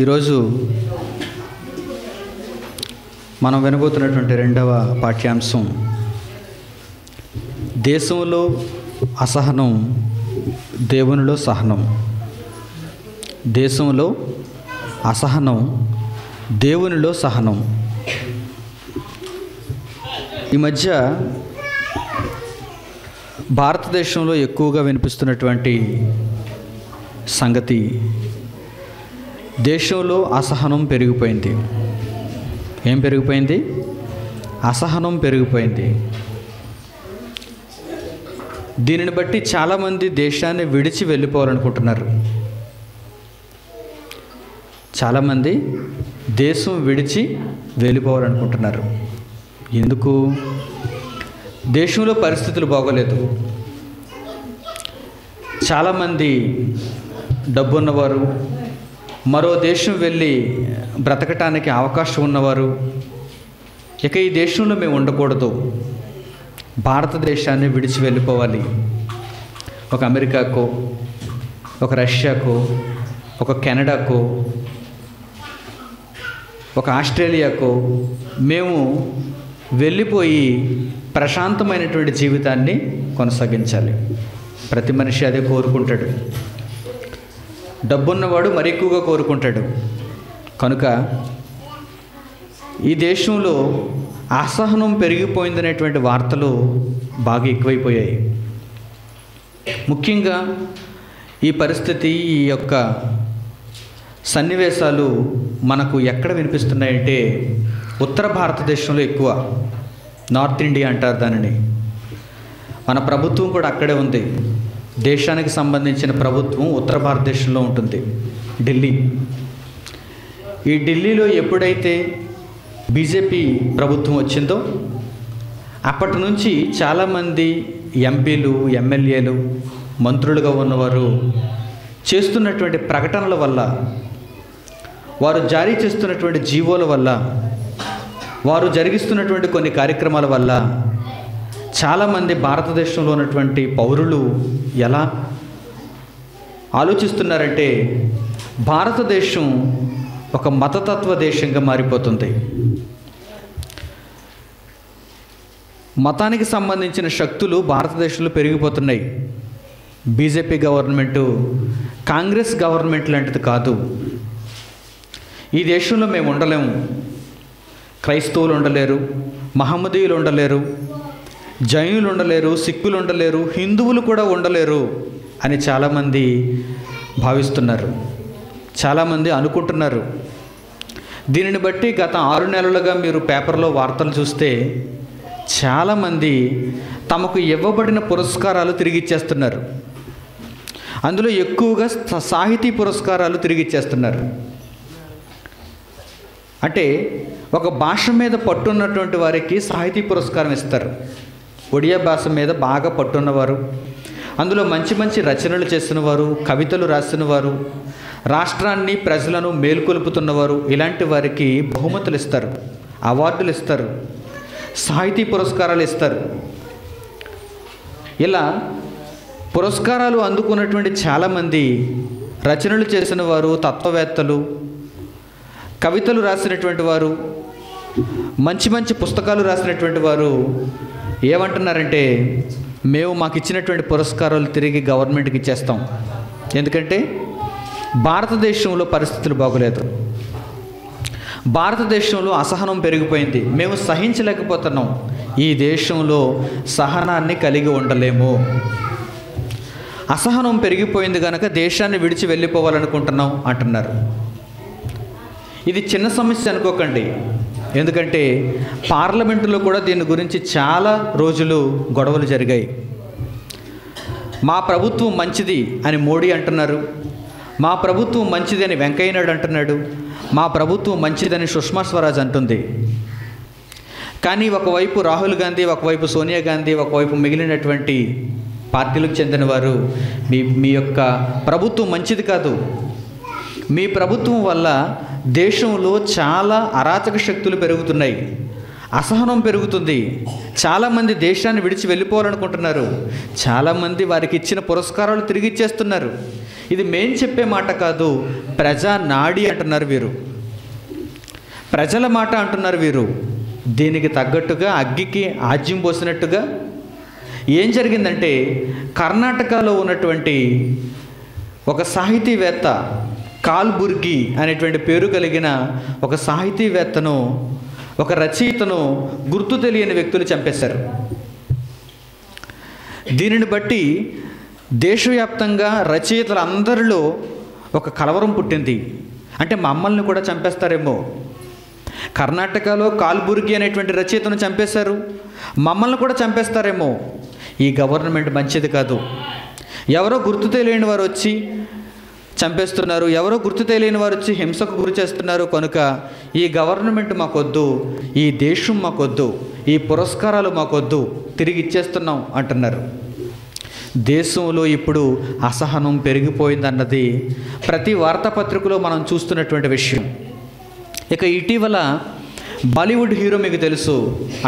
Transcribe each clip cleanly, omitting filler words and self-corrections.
ఈరోజు మనం వినబోతున్నటువంటి రెండవ పాఠ్యాంశం దేశంలో అసహనం, దేవునిలో సహనం. దేశంలో అసహనం, దేవునిలో సహనం. ఈ మధ్య భారతదేశంలో ఎక్కువగా వినిపిస్తున్నటువంటి సంగతి, దేశంలో అసహనం పెరిగిపోయింది. ఏం పెరిగిపోయింది? అసహనం పెరిగిపోయింది. దీనిని బట్టి చాలామంది దేశాన్ని విడిచి వెళ్ళిపోవాలనుకుంటున్నారు. చాలామంది దేశం విడిచి వెళ్ళిపోవాలనుకుంటున్నారు. ఎందుకు? దేశంలో పరిస్థితులు బాగోలేదు. చాలామంది డబ్బున్నవారు మరో దేశం వెళ్ళి బ్రతకటానికి అవకాశం ఉన్నవారు ఇక ఈ దేశంలో మేము ఉండకూడదు, భారతదేశాన్ని విడిచి వెళ్ళిపోవాలి, ఒక అమెరికాకో, ఒక రష్యాకో, ఒక కెనడాకో, ఒక ఆస్ట్రేలియాకో మేము వెళ్ళిపోయి ప్రశాంతమైనటువంటి జీవితాన్ని కొనసాగించాలి. ప్రతి మనిషి అదే కోరుకుంటాడు. డబ్బున్నవాడు మరి ఎక్కువగా కోరుకుంటాడు. కనుక ఈ దేశంలో అసహనం పెరిగిపోయిందనేటువంటి వార్తలు బాగా ఎక్కువైపోయాయి. ముఖ్యంగా ఈ పరిస్థితి, ఈ యొక్క సన్నివేశాలు మనకు ఎక్కడ వినిపిస్తున్నాయంటే ఉత్తర భారతదేశంలో ఎక్కువ. నార్త్ ఇండియా అంటారు దానిని. మన ప్రభుత్వం కూడా అక్కడే ఉంది. దేశానికి సంబంధించిన ప్రభుత్వం ఉత్తర భారతదేశంలో ఉంటుంది, ఢిల్లీ. ఈ ఢిల్లీలో ఎప్పుడైతే బీజేపీ ప్రభుత్వం వచ్చిందో అప్పటి నుంచి చాలామంది ఎంపీలు, ఎమ్మెల్యేలు, మంత్రులుగా ఉన్నవారు చేస్తున్నటువంటి ప్రకటనల వల్ల, వారు జారీ చేస్తున్నటువంటి జీవోల వల్ల, వారు జరిగిస్తున్నటువంటి కొన్ని కార్యక్రమాల వల్ల చాలామంది భారతదేశంలో ఉన్నటువంటి పౌరులు ఎలా ఆలోచిస్తున్నారంటే భారతదేశం ఒక మతతత్వ దేశంగా మారిపోతుంది. మతానికి సంబంధించిన శక్తులు భారతదేశంలో పెరిగిపోతున్నాయి. బీజేపీ గవర్నమెంటు కాంగ్రెస్ గవర్నమెంట్ లాంటిది కాదు. ఈ దేశంలో మేము ఉండలేము, క్రైస్తవులు ఉండలేరు, మహమ్మదీయులు ఉండలేరు, జైనులు ఉండలేరు, సిక్కులు ఉండలేరు, హిందువులు కూడా ఉండలేరు అని చాలామంది భావిస్తున్నారు, చాలామంది అనుకుంటున్నారు. దీనిని బట్టి గత 6 నెలలుగా మీరు పేపర్లో వార్తలు చూస్తే చాలామంది తమకు ఇవ్వబడిన పురస్కారాలు తిరిగి ఇచ్చేస్తున్నారు. అందులో ఎక్కువగా సాహితీ పురస్కారాలు తిరిగి ఇచ్చేస్తున్నారు. అంటే ఒక భాష మీద పట్టున్నటువంటి వారికి సాహితీ పురస్కారం ఇస్తారు. ఒడియా భాష మీద బాగా పట్టున్నవారు, అందులో మంచి మంచి రచనలు చేసినవారు, కవితలు రాసినవారు, రాష్ట్రాన్ని, ప్రజలను మేల్కొల్పుతున్నవారు, ఇలాంటి వారికి బహుమతులు ఇస్తారు, అవార్డులు ఇస్తారు, సాహితీ పురస్కారాలు ఇస్తారు. ఇలా పురస్కారాలు అందుకున్నటువంటి చాలామంది రచనలు చేసిన వారు, తత్వవేత్తలు, కవితలు రాసినటువంటి వారు, మంచి మంచి పుస్తకాలు రాసినటువంటి వారు ఏమంటున్నారంటే మేము మాకు ఇచ్చినటువంటి పురస్కారాలు తిరిగి గవర్నమెంట్కి ఇచ్చేస్తాం. ఎందుకంటే భారతదేశంలో పరిస్థితులు బాగోలేదు, భారతదేశంలో అసహనం పెరిగిపోయింది, మేము సహించలేకపోతున్నాం, ఈ దేశంలో సహనాన్ని కలిగి ఉండలేము, అసహనం పెరిగిపోయింది కనుక దేశాన్ని విడిచి వెళ్ళిపోవాలనుకుంటున్నాం అంటున్నారు. ఇది చిన్న సమస్య అనుకోకండి. ఎందుకంటే పార్లమెంటులో కూడా దీని గురించి చాలా రోజులు గొడవలు జరిగాయి. మా ప్రభుత్వం మంచిది అని మోడీ అంటున్నారు, మా ప్రభుత్వం మంచిది అని వెంకయ్య నాయుడు అంటున్నాడు, మా ప్రభుత్వం మంచిదని సుష్మా స్వరాజ్ అంటుంది. కానీ ఒకవైపు రాహుల్ గాంధీ, ఒకవైపు సోనియా గాంధీ, ఒకవైపు మిగిలినటువంటి పార్టీలకు చెందిన వారు మీ యొక్క ప్రభుత్వం మంచిది కాదు, మీ ప్రభుత్వం వల్ల దేశంలో చాలా అరాచక శక్తులు పెరుగుతున్నాయి, అసహనం పెరుగుతుంది. చాలామంది దేశాన్ని విడిచి వెళ్ళిపోవాలనుకుంటున్నారు. చాలామంది వారికి ఇచ్చిన పురస్కారాలు తిరిగి ఇచ్చేస్తున్నారు. ఇది మేం చెప్పే మాట కాదు, ప్రజా నాడి అంటున్నారు వీరు, ప్రజల మాట అంటున్నారు వీరు. దీనికి తగ్గట్టుగా అగ్గికి ఆజ్యం పోసినట్టుగా ఏం జరిగిందంటే, కర్ణాటకలో ఉన్నటువంటి ఒక సాహితీవేత్త, కాల్బుర్గి అనేటువంటి పేరు కలిగిన ఒక సాహితీవేత్తను, ఒక రచయితను గుర్తు తెలియని వ్యక్తులు చంపేశారు. దీనిని బట్టి దేశవ్యాప్తంగా రచయితలందరిలో ఒక కలవరం పుట్టింది. అంటే మమ్మల్ని కూడా చంపేస్తారేమో, కర్ణాటకలో కాల్బుర్గి అనేటువంటి రచయితను చంపేశారు, మమ్మల్ని కూడా చంపేస్తారేమో, ఈ గవర్నమెంట్ మంచిది కాదు, ఎవరో గుర్తు తెలియని వారు వచ్చి చంపేస్తున్నారు, ఎవరో గుర్తు తెలియని వారు వచ్చి హింసకు గురి చేస్తున్నారు, కనుక ఈ గవర్నమెంట్ మాకొద్దు, ఈ దేశం మాకొద్దు, ఈ పురస్కారాలు మాకొద్దు, తిరిగి ఇచ్చేస్తున్నాం అంటున్నారు. దేశంలో ఇప్పుడు అసహనం పెరిగిపోయిందన్నది ప్రతి వార్తాపత్రికలో మనం చూస్తున్నటువంటి విషయం. ఇక ఇటీవల బాలీవుడ్ హీరో మీకు తెలుసు,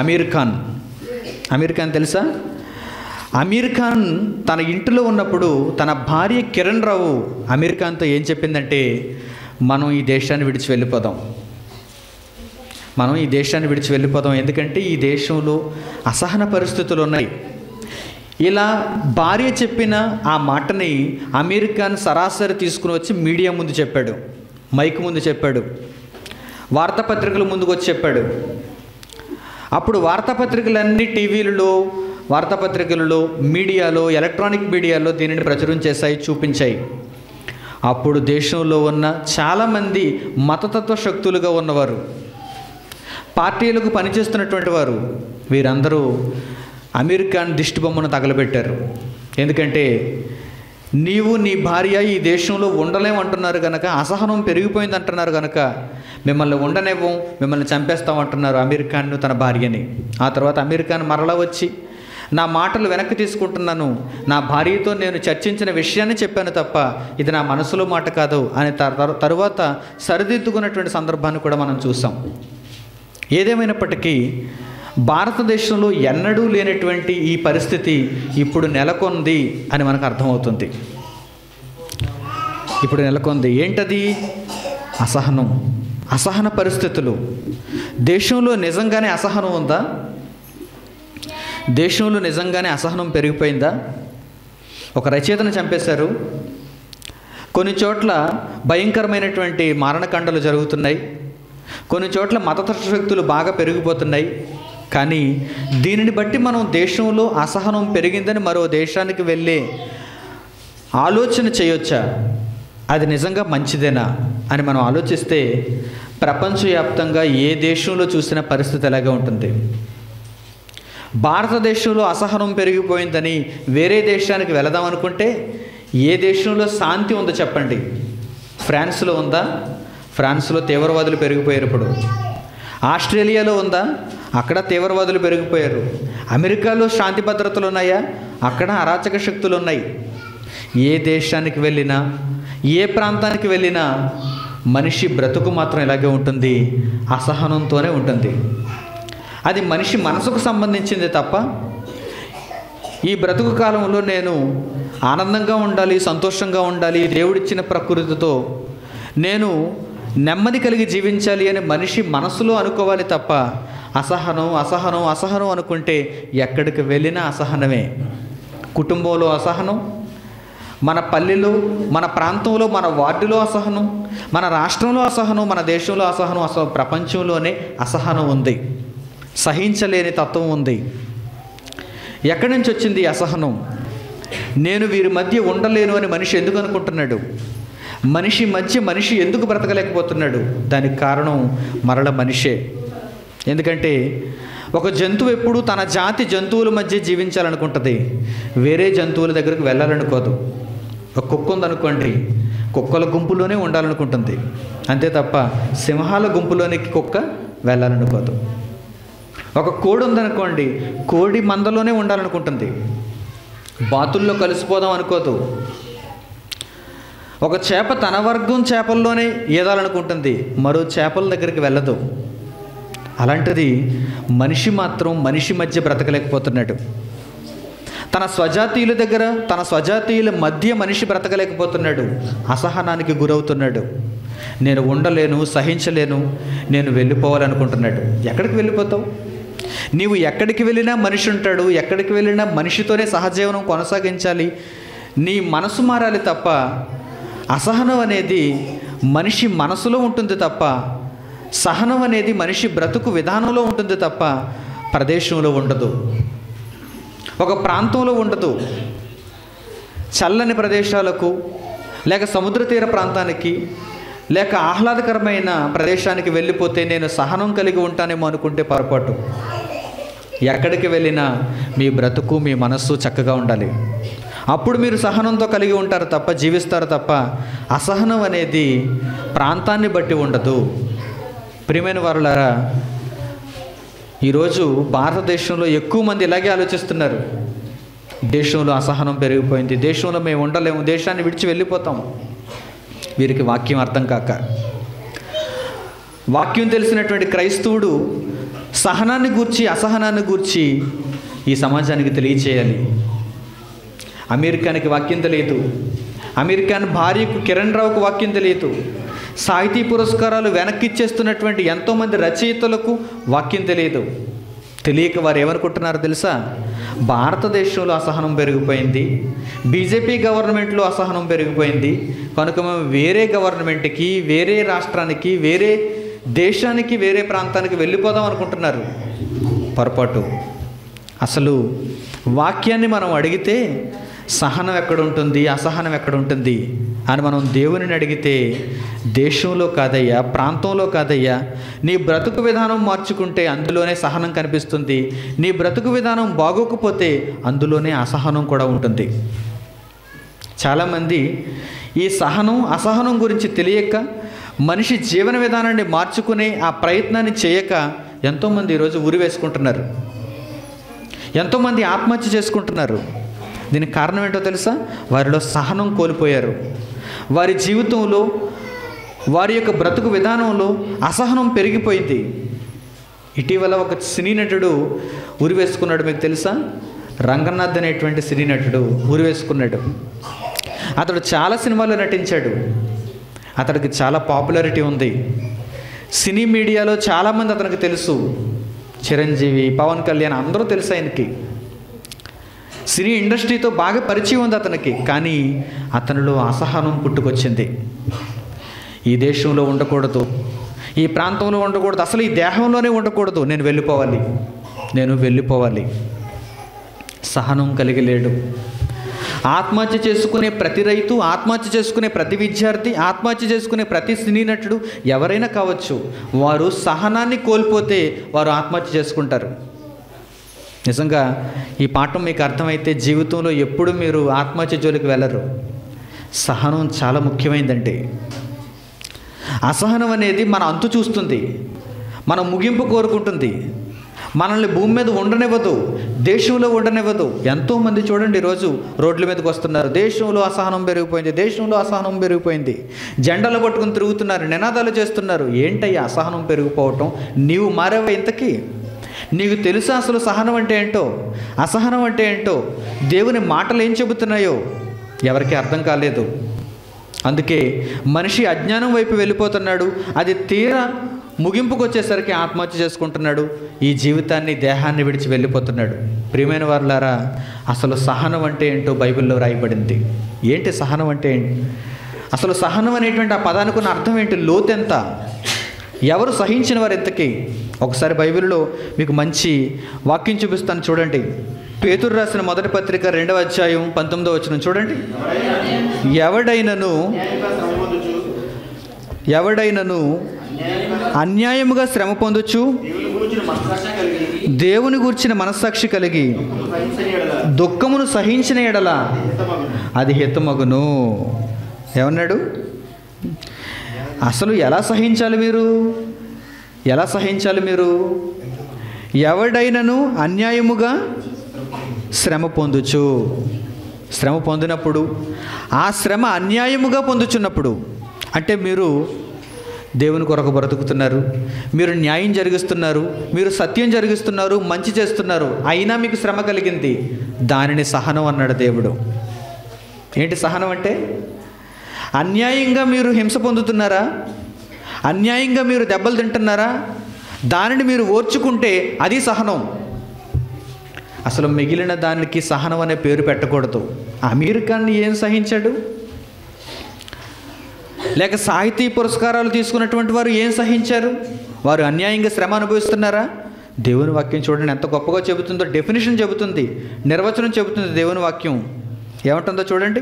అమీర్ ఖాన్. అమీర్ ఖాన్ తెలుసా? అమీర్ ఖాన్ తన ఇంటిలో ఉన్నప్పుడు తన భార్య కిరణ్ రావు అమీర్ ఖాన్తో ఏం చెప్పిందంటే, మనం ఈ దేశాన్ని విడిచి వెళ్ళిపోదాం, మనం ఈ దేశాన్ని విడిచి వెళ్ళిపోదాం, ఎందుకంటే ఈ దేశంలో అసహన పరిస్థితులు ఉన్నాయి. ఇలా భార్య చెప్పిన ఆ మాటని అమీర్ ఖాన్ సరాసరి తీసుకుని వచ్చి మీడియా ముందు చెప్పాడు, మైక్ ముందు చెప్పాడు, వార్తాపత్రికల ముందుకు వచ్చి చెప్పాడు. అప్పుడు వార్తాపత్రికలన్నీ టీవీలలో, వార్తాపత్రికలలో, మీడియాలో, ఎలక్ట్రానిక్ మీడియాలో దీనిని ప్రచురం చేశాయి, చూపించాయి. అప్పుడు దేశంలో ఉన్న చాలామంది మతతత్వ శక్తులుగా ఉన్నవారు, పార్టీలకు పనిచేస్తున్నటువంటి వారు, వీరందరూ అమీర్ ఖాన్ దిష్టిబొమ్మను తగలబెట్టారు. ఎందుకంటే నీవు నీ భార్య ఈ దేశంలో ఉండలేమంటున్నారు కనుక, అసహనం పెరిగిపోయింది అంటున్నారు కనుక మిమ్మల్ని ఉండనివ్వం, మిమ్మల్ని చంపేస్తామంటున్నారు అమీర్ ఖాన్ను, తన భార్యని. ఆ తర్వాత అమీర్ ఖాన్ మరలా వచ్చి, నా మాటలు వెనక్కి తీసుకుంటున్నాను, నా భార్యతో నేను చర్చించిన విషయాన్ని చెప్పాను తప్ప ఇది నా మనసులో మాట కాదు అని తరువాత సరిదిద్దుకున్నటువంటి సందర్భాన్ని కూడా మనం చూసాం. ఏదేమైనప్పటికీ భారతదేశంలో ఎన్నడూ లేనటువంటి ఈ పరిస్థితి ఇప్పుడు నెలకొంది అని మనకు అర్థమవుతుంది. ఇప్పుడు నెలకొంది. ఏంటది? అసహనం, అసహన పరిస్థితులు. దేశంలో నిజంగానే అసహనం ఉందా? దేశంలో నిజంగానే అసహనం పెరిగిపోయిందా? ఒక రచయితను చంపేశారు, కొన్ని చోట్ల భయంకరమైనటువంటి మారణకాండలు జరుగుతున్నాయి, కొన్ని చోట్ల మతతత్వ శక్తులు బాగా పెరిగిపోతున్నాయి. కానీ దీనిని బట్టి మనం దేశంలో అసహనం పెరిగిందని మరో దేశానికి వెళ్ళే ఆలోచన చేయొచ్చా? అది నిజంగా మంచిదేనా అని మనం ఆలోచిస్తే ప్రపంచవ్యాప్తంగా ఏ దేశంలో చూసిన పరిస్థితి ఎలాగే ఉంటుంది. భారతదేశంలో అసహనం పెరిగిపోయిందని వేరే దేశానికి వెళదాం అనుకుంటే ఏ దేశంలో శాంతి ఉందో చెప్పండి? ఫ్రాన్స్లో ఉందా? ఫ్రాన్స్లో తీవ్రవాదులు పెరిగిపోయారు. ఇప్పుడు ఆస్ట్రేలియాలో ఉందా? అక్కడ తీవ్రవాదులు పెరిగిపోయారు. అమెరికాలో శాంతి భద్రతలు ఉన్నాయా? అక్కడ అరాచక శక్తులు ఉన్నాయి. ఏ దేశానికి వెళ్ళినా, ఏ ప్రాంతానికి వెళ్ళినా మనిషి బ్రతుకు మాత్రం ఇలాగే ఉంటుంది, అసహనంతోనే ఉంటుంది. అది మనిషి మనసుకు సంబంధించింది తప్ప ఈ బ్రతుకు కాలంలో నేను ఆనందంగా ఉండాలి, సంతోషంగా ఉండాలి, దేవుడిచ్చిన ప్రకృతితో నేను నెమ్మది కలిగి జీవించాలి అని మనిషి మనసులో అనుకోవాలి తప్ప అసహనం అసహనం అసహనం అనుకుంటే ఎక్కడికి వెళ్ళినా అసహనమే. కుటుంబంలో అసహనం, మన పల్లెలో, మన ప్రాంతంలో, మన వార్డులో అసహనం, మన రాష్ట్రంలో అసహనం, మన దేశంలో అసహనం, అసలు ప్రపంచంలోనే అసహనం ఉంది. సహించలేని తత్వం ఉంది. ఎక్కడి నుంచి వచ్చింది అసహనం? నేను వీరి మధ్య ఉండలేను అని మనిషి ఎందుకు అనుకుంటున్నాడు? మనిషి మధ్య మనిషి ఎందుకు బ్రతకలేకపోతున్నాడు? దానికి కారణం మరల మనిషే. ఎందుకంటే ఒక జంతువు ఎప్పుడూ తన జాతి జంతువుల మధ్య జీవించాలనుకుంటుంది, వేరే జంతువుల దగ్గరకు వెళ్ళాలనుకోదు. ఒక కుక్క ఉందనుకోండి, కుక్కల గుంపులోనే ఉండాలనుకుంటుంది, అంతే తప్ప సింహాల గుంపులోనికి కుక్క వెళ్ళాలనుకోదు. ఒక కోడి ఉందనుకోండి, కోడి మందలోనే ఉండాలనుకుంటుంది, బాతుల్లో కలిసిపోదాం అనుకోదు. ఒక చేప తన వర్గం చేపల్లోనే ఈదాలనుకుంటుంది, మరో చేపల దగ్గరికి వెళ్ళదు. అలాంటిది మనిషి మాత్రం మనిషి మధ్య బ్రతకలేకపోతున్నాడు. తన స్వజాతీయుల దగ్గర, తన స్వజాతీయుల మధ్య మనిషి బ్రతకలేకపోతున్నాడు. అసహనానికి గురవుతున్నాడు. నేను ఉండలేను, సహించలేను, నేను వెళ్ళిపోవాలనుకుంటున్నాడు. ఎక్కడికి వెళ్ళిపోతావు? నీవు ఎక్కడికి వెళ్ళినా మనిషి ఉంటాడు. ఎక్కడికి వెళ్ళినా మనిషితోనే సహజీవనం కొనసాగించాలి. నీ మనసు మారాలి తప్ప, అసహనం అనేది మనిషి మనసులో ఉంటుంది తప్ప, సహనం అనేది మనిషి బ్రతుకు విధానంలో ఉంటుంది తప్ప ప్రదేశంలో ఉండదు, ఒక ప్రాంతంలో ఉండదు. చల్లని ప్రదేశాలకు, లేక సముద్ర తీర ప్రాంతానికి, లేక ఆహ్లాదకరమైన ప్రదేశానికి వెళ్ళిపోతే నేను సహనం కలిగి ఉంటానేమో అనుకుంటే పొరపాటు. ఎక్కడికి వెళ్ళినా మీ బ్రతుకు, మీ మనస్సు చక్కగా ఉండాలి. అప్పుడు మీరు సహనంతో కలిగి ఉంటారు తప్ప, జీవిస్తారు తప్ప, అసహనం అనేది ప్రాంతాన్ని బట్టి ఉండదు. ప్రియమైన వారులారా, ఈరోజు భారతదేశంలో ఎక్కువ మంది ఇలాగే ఆలోచిస్తున్నారు. దేశంలో అసహనం పెరిగిపోయింది, దేశంలో మేము ఉండలేము, దేశాన్ని విడిచి వెళ్ళిపోతాం. వీరికి వాక్యం అర్థం కాక, వాక్యం తెలిసినటువంటి క్రైస్తవుడు సహనాన్ని గూర్చి, అసహనాన్ని గూర్చి ఈ సమాజానికి తెలియచేయాలి. అమెరికానికి వాక్యం తెలియదు, అమెరికాన్ భార్యకు కిరణ్ రావుకు వాక్యం తెలియదు, సాహితీ పురస్కారాలు వెనక్కిచ్చేస్తున్నటువంటి ఎంతోమంది రచయితలకు వాక్యం తెలియదు. తెలియక వారు ఏమనుకుంటున్నారో తెలుసా? భారతదేశంలో అసహనం పెరిగిపోయింది, బీజేపీ గవర్నమెంట్లో అసహనం పెరిగిపోయింది కనుక మేము వేరే గవర్నమెంట్కి, వేరే రాష్ట్రానికి, వేరే దేశానికి, వేరే ప్రాంతానికి వెళ్ళిపోదాం అనుకుంటున్నారు. పొరపాటు. అసలు వాక్యాన్ని మనం అడిగితే సహనం ఎక్కడ ఉంటుంది, అసహనం ఎక్కడ ఉంటుంది అని మనం దేవునిని అడిగితే, దేశంలో కాదయ్యా, ప్రాంతంలో కాదయ్యా, నీ బ్రతుకు విధానం మార్చుకుంటే అందులోనే సహనం కనిపిస్తుంది. నీ బ్రతుకు విధానం బాగోకపోతే అందులోనే అసహనం కూడా ఉంటుంది. చాలామంది ఈ సహనం, అసహనం గురించి తెలియక, మనిషి జీవన విధానాన్ని మార్చుకునే ఆ ప్రయత్నాన్ని చేయక ఎంతోమంది ఈరోజు ఉరి వేసుకుంటున్నారు, ఎంతోమంది ఆత్మహత్య చేసుకుంటున్నారు. దీనికి కారణం ఏంటో తెలుసా? వారిలో సహనం కోల్పోయారు. వారి జీవితంలో, వారి యొక్క బ్రతుకు విధానంలో అసహనం పెరిగిపోయింది. ఇటీవల ఒక సినీ నటుడు ఉరి వేసుకున్నాడు. మీకు తెలుసా? రంగనాథ్ అనేటువంటి సినీ నటుడు ఉరి వేసుకున్నాడు. అతడు చాలా సినిమాల్లో నటించాడు. అతడికి చాలా పాపులారిటీ ఉంది. సినీ మీడియాలో చాలామంది అతనికి తెలుసు. చిరంజీవి, పవన్ కళ్యాణ్ అందరూ తెలుసు ఆయనకి. సినీ ఇండస్ట్రీతో బాగా పరిచయం ఉంది అతనికి. కానీ అతనిలో అసహనం పుట్టుకొచ్చింది. ఈ దేశంలో ఉండకూడదు, ఈ ప్రాంతంలో ఉండకూడదు, అసలు ఈ దేహంలోనే ఉండకూడదు, నేను వెళ్ళిపోవాలి. సహనం కలిగి లేడు. ఆత్మహత్య చేసుకునే ప్రతి రైతు, ఆత్మహత్య చేసుకునే ప్రతి విద్యార్థి, ఆత్మహత్య చేసుకునే ప్రతి సినీ నటుడు ఎవరైనా కావచ్చు, వారు సహనాన్ని కోల్పోతే వారు ఆత్మహత్య చేసుకుంటారు. నిజంగా ఈ పాఠం మీకు అర్థమైతే జీవితంలో ఎప్పుడు మీరు ఆత్మహత్య జోలికి వెళ్ళరు. సహనం చాలా ముఖ్యమైనదండి. అసహనం అనేది మన అంతు చూస్తుంది, మన ముగింపు కోరుకుంటుంది, మనల్ని భూమి మీద ఉండనివ్వదు, దేశంలో ఉండనివ్వదు. ఎంతోమంది చూడండి ఈరోజు రోడ్ల మీదకి వస్తున్నారు. దేశంలో అసహనం పెరిగిపోయింది, దేశంలో అసహనం పెరిగిపోయింది, జెండాలు పట్టుకుని తిరుగుతున్నారు, నినాదాలు చేస్తున్నారు. ఏంటయ్యా అసహనం పెరిగిపోవటం? నీవు మారావా ఇంతకీ? నీకు తెలుసా అసలు సహనం అంటే ఏంటో, అసహనం అంటే ఏంటో? దేవుని మాటలు ఏం చెబుతున్నాయో ఎవరికి అర్థం కాలేదు. అందుకే మనిషి అజ్ఞానం వైపు వెళ్ళిపోతున్నాడు. అది తీరా ముగింపుకు వచ్చేసరికి ఆత్మహత్య చేసుకుంటున్నాడు. ఈ జీవితాన్ని, దేహాన్ని విడిచి వెళ్ళిపోతున్నాడు. ప్రియమైన వారులారా, అసలు సహనం అంటే ఏంటో బైబిల్లో రాయబడింది. ఏంటి సహనం అంటే ఏంటి? అసలు సహనం అనేటువంటి ఆ పదానికి ఉన్న అర్థం ఏంటి? లోతెంత? ఎవరు సహించిన వారు ఎంతకీ? ఒకసారి బైబిల్లో మీకు మంచి వాక్యం చూపిస్తాను చూడండి. పేతురు రాసిన మొదటి పత్రిక 2వ అధ్యాయం 19వ వచనం చూడండి. ఎవడైనను అన్యాయముగా శ్రమ పొందుచు దేవుని గూర్చిన మనస్సాక్షి కలిగి దుఃఖమును సహించిన ఎడల అది హితమగును. ఏమన్నాడు? అసలు ఎలా సహించాలి మీరు? ఎవడైనను అన్యాయముగా శ్రమ పొందుచు, శ్రమ పొందినప్పుడు, ఆ శ్రమ అన్యాయముగా పొందుచున్నప్పుడు, అంటే మీరు దేవుని కొరకు బ్రతుకుతున్నారు, మీరు న్యాయం జరిగిస్తున్నారు, మీరు సత్యం జరిగిస్తున్నారు, మంచి చేస్తున్నారు, అయినా మీకు శ్రమ కలిగింది, దానిని సహనం అన్నాడు దేవుడు. ఏంటి సహనం అంటే? అన్యాయంగా మీరు హింస పొందుతున్నారా, అన్యాయంగా మీరు దెబ్బలు తింటున్నారా, దానిని మీరు ఓర్చుకుంటే అది సహనం. అసలు మిగిలిన దానికి సహనం అనే పేరు పెట్టకూడదు. అమీర్ ఖాన్ ఏం సహించాడు? లేక సాహితీ పురస్కారాలు తీసుకున్నటువంటి వారు ఏం సహించారు? వారు అన్యాయంగా శ్రమ అనుభవిస్తున్నారా? దేవుని వాక్యం చూడండి ఎంత గొప్పగా చెబుతుందో. డెఫినేషన్ చెబుతుంది, నిర్వచనం చెబుతుంది దేవుని వాక్యం. ఏమంటుందో చూడండి.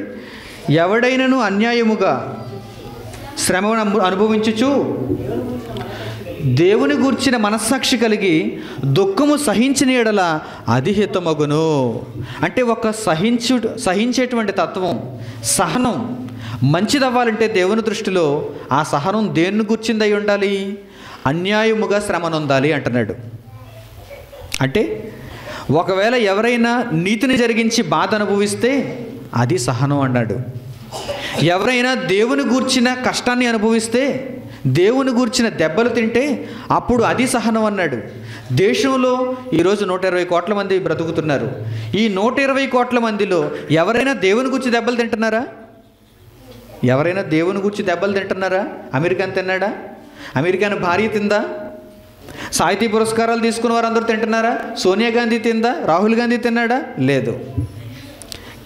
ఎవడైనను అన్యాయముగా శ్రమను అనుభవించుచు దేవుని గూర్చిన మనస్సాక్షి కలిగి దుఃఖము సహించిన ఎడల అది హితమగును. అంటే ఒక సహించేటువంటి తత్వం, సహనం మంచిదవ్వాలంటే దేవుని దృష్టిలో ఆ సహనం దేన్ని గూర్చిందై ఉండాలి? అన్యాయముగా శ్రమనొందాలి అంటున్నాడు. అంటే ఒకవేళ ఎవరైనా నీతిని జరిగించి బాధ అనుభవిస్తే అది సహనం అన్నాడు. ఎవరైనా దేవుని గూర్చిన కష్టాన్ని అనుభవిస్తే, దేవుని గూర్చిన దెబ్బలు తింటే అప్పుడు అది సహనం అన్నాడు. దేశంలో ఈరోజు 120 కోట్ల మంది బ్రతుకుతున్నారు. ఈ 120 కోట్ల మందిలో ఎవరైనా దేవుని గూర్చి దెబ్బలు తింటున్నారా? ఎవరైనా దేవుని గూర్చి దెబ్బలు తింటున్నారా? అమెరికాను తిన్నాడా? అమెరికాను భార్య తిందా? సాహితీ పురస్కారాలు తీసుకున్న వారందరూ తింటున్నారా? సోనియా గాంధీ తిందా? రాహుల్ గాంధీ తిన్నాడా? లేదు.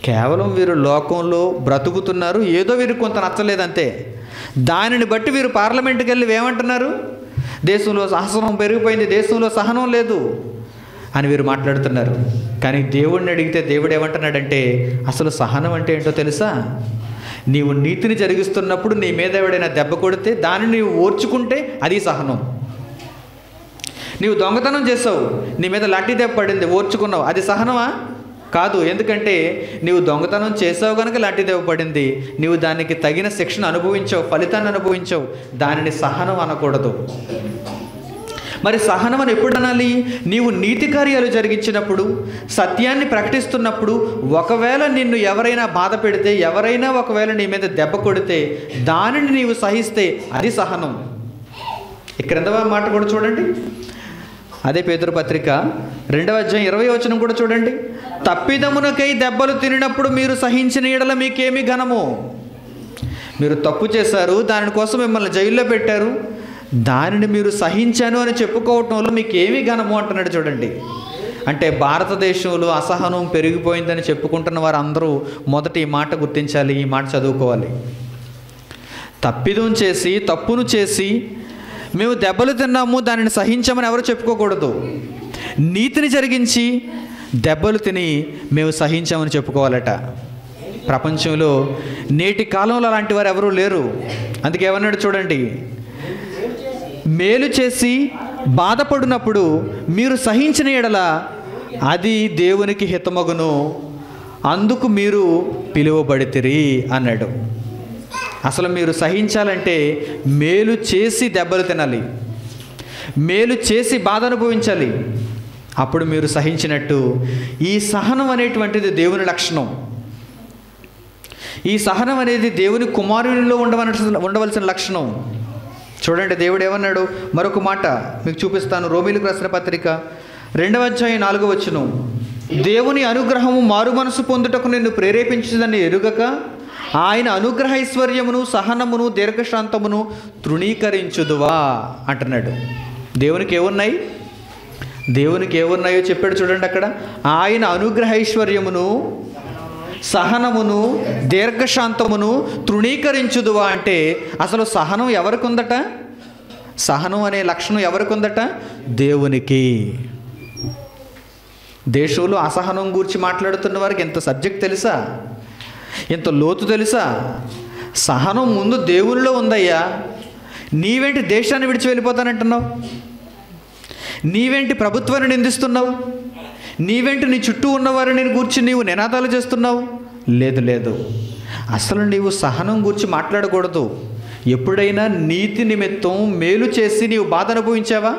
కేవలం వీరు లోకంలో బ్రతుకుతున్నారు, ఏదో వీరికి కొంత నచ్చలేదంతే. దానిని బట్టి వీరు పార్లమెంట్కి వెళ్ళి ఏమంటున్నారు? దేశంలో సహనం పెరిగిపోయింది, దేశంలో సహనం లేదు అని వీరు మాట్లాడుతున్నారు. కానీ దేవుడిని అడిగితే దేవుడు ఏమంటున్నాడంటే, అసలు సహనం అంటే ఏంటో తెలుసా? నీవు నీతిని జరిగిస్తున్నప్పుడు నీ మీద ఎవడైనా దెబ్బ కొడితే దానిని నీవు ఓర్చుకుంటే అది సహనం. నీవు దొంగతనం చేసావు, నీ మీద లాఠీ దెబ్బ పడింది, ఓర్చుకున్నావు, అది సహనమా? కాదు. ఎందుకంటే నీవు దొంగతనం చేసావు కనుక లాఠీ దెబ్బ పడింది, నీవు దానికి తగిన శిక్షను అనుభవించావు, ఫలితాన్ని అనుభవించావు, దానిని సహనం అనకూడదు. మరి సహనం అని ఎప్పుడు అనాలి? నీవు నీతి కార్యాలు జరిగించినప్పుడు, సత్యాన్ని ప్రకటిస్తున్నప్పుడు, ఒకవేళ నిన్ను ఎవరైనా బాధ పెడితే, ఎవరైనా ఒకవేళ నీ మీద దెబ్బ కొడితే దానిని నీవు సహిస్తే అది సహనం. ఇక్కడ మాట కూడా చూడండి, అదే పేతురు పత్రిక 2వ అధ్యాయం 20వ వచనం కూడా చూడండి. తప్పిదమునకై దెబ్బలు తినినప్పుడు మీరు సహించిన ఎడల మీకేమి ఘనము? మీరు తప్పు చేశారు, దానికోసం మిమ్మల్ని జైల్లో పెట్టారు, దానిని మీరు సహించాను అని చెప్పుకోవటంలో మీకు ఏమి ఘనము అంటున్నాడు చూడండి. అంటే భారతదేశంలో అసహనం పెరిగిపోయిందని చెప్పుకుంటున్న వారందరూ మొదట ఈ మాట గుర్తించాలి, ఈ మాట చదువుకోవాలి. తప్పిదం చేసి, తప్పును చేసి మేము దెబ్బలు తిన్నాము, దానిని సహించామని ఎవరు చెప్పుకోకూడదు. నీతిని జరిగించి దెబ్బలు తిని మేము సహించామని చెప్పుకోవాలట. ప్రపంచంలో నేటి కాలంలో అలాంటి వారు ఎవరూ లేరు. అందుకే ఏమన్నాడు చూడండి, మేలు చేసి బాధపడినప్పుడు మీరు సహించిన ఎడల అది దేవునికి హితమగును, అందుకు మీరు పిలువబడితిరి అన్నాడు. అసలు మీరు సహించాలంటే మేలు చేసి దెబ్బలు తినాలి, మేలు చేసి బాధ అనుభవించాలి, అప్పుడు మీరు సహించినట్టు. ఈ సహనం అనేటువంటిది దేవుని లక్షణం. ఈ సహనం అనేది దేవుని కుమారునిలో ఉండవలసిన లక్షణం. చూడండి దేవుడు ఏమన్నాడు, మరొక మాట మీకు చూపిస్తాను. రోమీయులకు రాసిన పత్రిక 2వ అధ్యాయం 4వ వచనం. దేవుని అనుగ్రహము మారు మనసు పొందుటకు నిన్ను ప్రేరేపించిందని ఎరుగక ఆయన అనుగ్రహ ఐశ్వర్యమును, సహనమును, దీర్ఘశాంతమును తృణీకరించుదువా అంటున్నాడు. దేవునికి ఏమున్నాయి? దేవునికి ఏమున్నాయో చెప్పాడు చూడండి అక్కడ. ఆయన అనుగ్రహ ఐశ్వర్యమును, సహనమును, దీర్ఘశాంతమును తృణీకరించుదువా అంటే అసలు సహనం ఎవరికి ఉందట? సహనం అనే లక్షణం ఎవరికి ఉందట? దేవునికి. దేశంలో అసహనం గురించి మాట్లాడుతున్న వారికి ఎంత సబ్జెక్ట్ తెలుసా? ఎంత లోతు తెలుసా? సహనం ముందు దేవునిలో ఉందయ్యా. నీవేంటి దేశాన్ని విడిచి వెళ్ళిపోతానంటున్నావు? నీవేంటి ప్రభుత్వాన్ని నిందిస్తున్నావు? నీవేంటి నీ చుట్టూ ఉన్నవారిని గూర్చి నీవు నినాదాలు చేస్తున్నావు? లేదు లేదు, అసలు నీవు సహనం గురించి మాట్లాడకూడదు. ఎప్పుడైనా నీతి నిమిత్తం మేలు చేసి నీవు బాధ అనుభవించావా?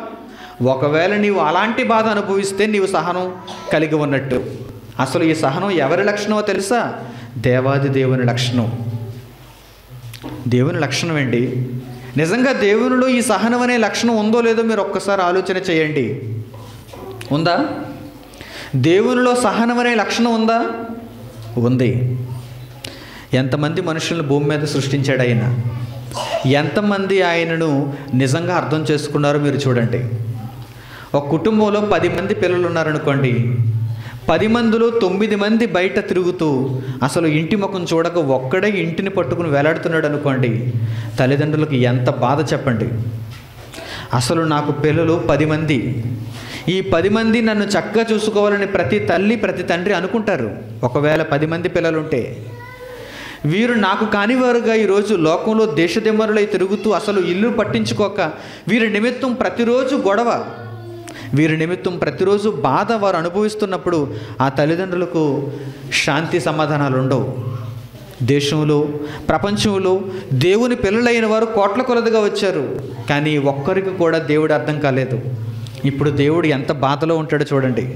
ఒకవేళ నీవు అలాంటి బాధ అనుభవిస్తే నీవు సహనం కలిగి ఉన్నట్టు. అసలు ఈ సహనం ఎవరి లక్షణమో తెలుసా? దేవాది దేవుని లక్షణం. దేవుని లక్షణం అండి. నిజంగా దేవునిలో ఈ సహనం అనే లక్షణం ఉందో లేదో మీరు ఒక్కసారి ఆలోచన చేయండి. ఉందా? దేవునిలో సహనం అనే లక్షణం ఉందా? ఉంది. ఎంతమంది మనుషులను భూమి మీద సృష్టించాడు ఆయన, ఎంతమంది ఆయనను నిజంగా అర్థం చేసుకున్నారో మీరు చూడండి. ఒక కుటుంబంలో 10 మంది పిల్లలు ఉన్నారనుకోండి, 10 మందిలో 9 మంది బయట తిరుగుతూ అసలు ఇంటి ముఖం చూడక ఒక్కడే ఇంటిని పట్టుకుని వేలాడుతున్నాడు అనుకోండి, తల్లిదండ్రులకు ఎంత బాధ చెప్పండి. అసలు నాకు పిల్లలు 10 మంది, ఈ 10 మంది నన్ను చక్కగా చూసుకోవాలని ప్రతి తల్లి ప్రతి తండ్రి అనుకుంటారు. ఒకవేళ 10 మంది పిల్లలుంటే వీరు నాకు కానివారుగా ఈరోజు లోకంలో దేశదిమ్మరులై తిరుగుతూ అసలు ఇల్లు పట్టించుకోక వీరి నిమిత్తం ప్రతిరోజు గొడవ, వీరి నిమిత్తం ప్రతిరోజు బాధ వారు అనుభవిస్తున్నప్పుడు ఆ తల్లిదండ్రులకు శాంతి సమాధానాలు ఉండవు. దేశంలో ప్రపంచంలో దేవుని పిల్లలైన వారు కోట్ల కొలదిగా వచ్చారు, కానీ ఒక్కరికి కూడా దేవుడు అర్థం కాలేదు. ఇప్పుడు దేవుడు ఎంత బాధలో ఉంటాడో చూడండి.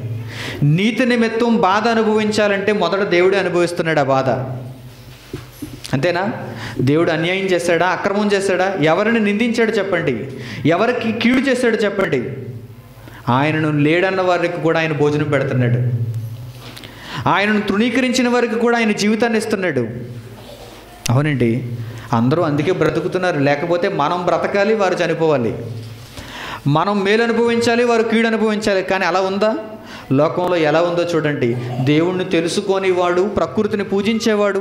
నీతి నిమిత్తం బాధ అనుభవించాలంటే మొదట దేవుడే అనుభవిస్తున్నాడు ఆ బాధ. అంతేనా? దేవుడు అన్యాయం చేశాడా, అక్రమం చేశాడా, ఎవరిని నిందించాడు చెప్పండి, ఎవరికి కీడు చేశాడు చెప్పండి. ఆయనను లేడన్న వారికి కూడా ఆయన భోజనం పెడుతున్నాడు, ఆయనను తృణీకరించిన వారికి కూడా ఆయన జీవితాన్ని ఇస్తున్నాడు. అవునండి, అందరూ అందుకే బ్రతుకుతున్నారు. లేకపోతే మనం బ్రతకాలి, వారు చనిపోవాలి. మనం మేలు అనుభవించాలి, వారు కీడు అనుభవించాలి. కానీ అలా ఉందా? లోకంలో ఎలా ఉందో చూడండి. దేవుణ్ణి తెలుసుకొని వాడు, ప్రకృతిని పూజించేవాడు,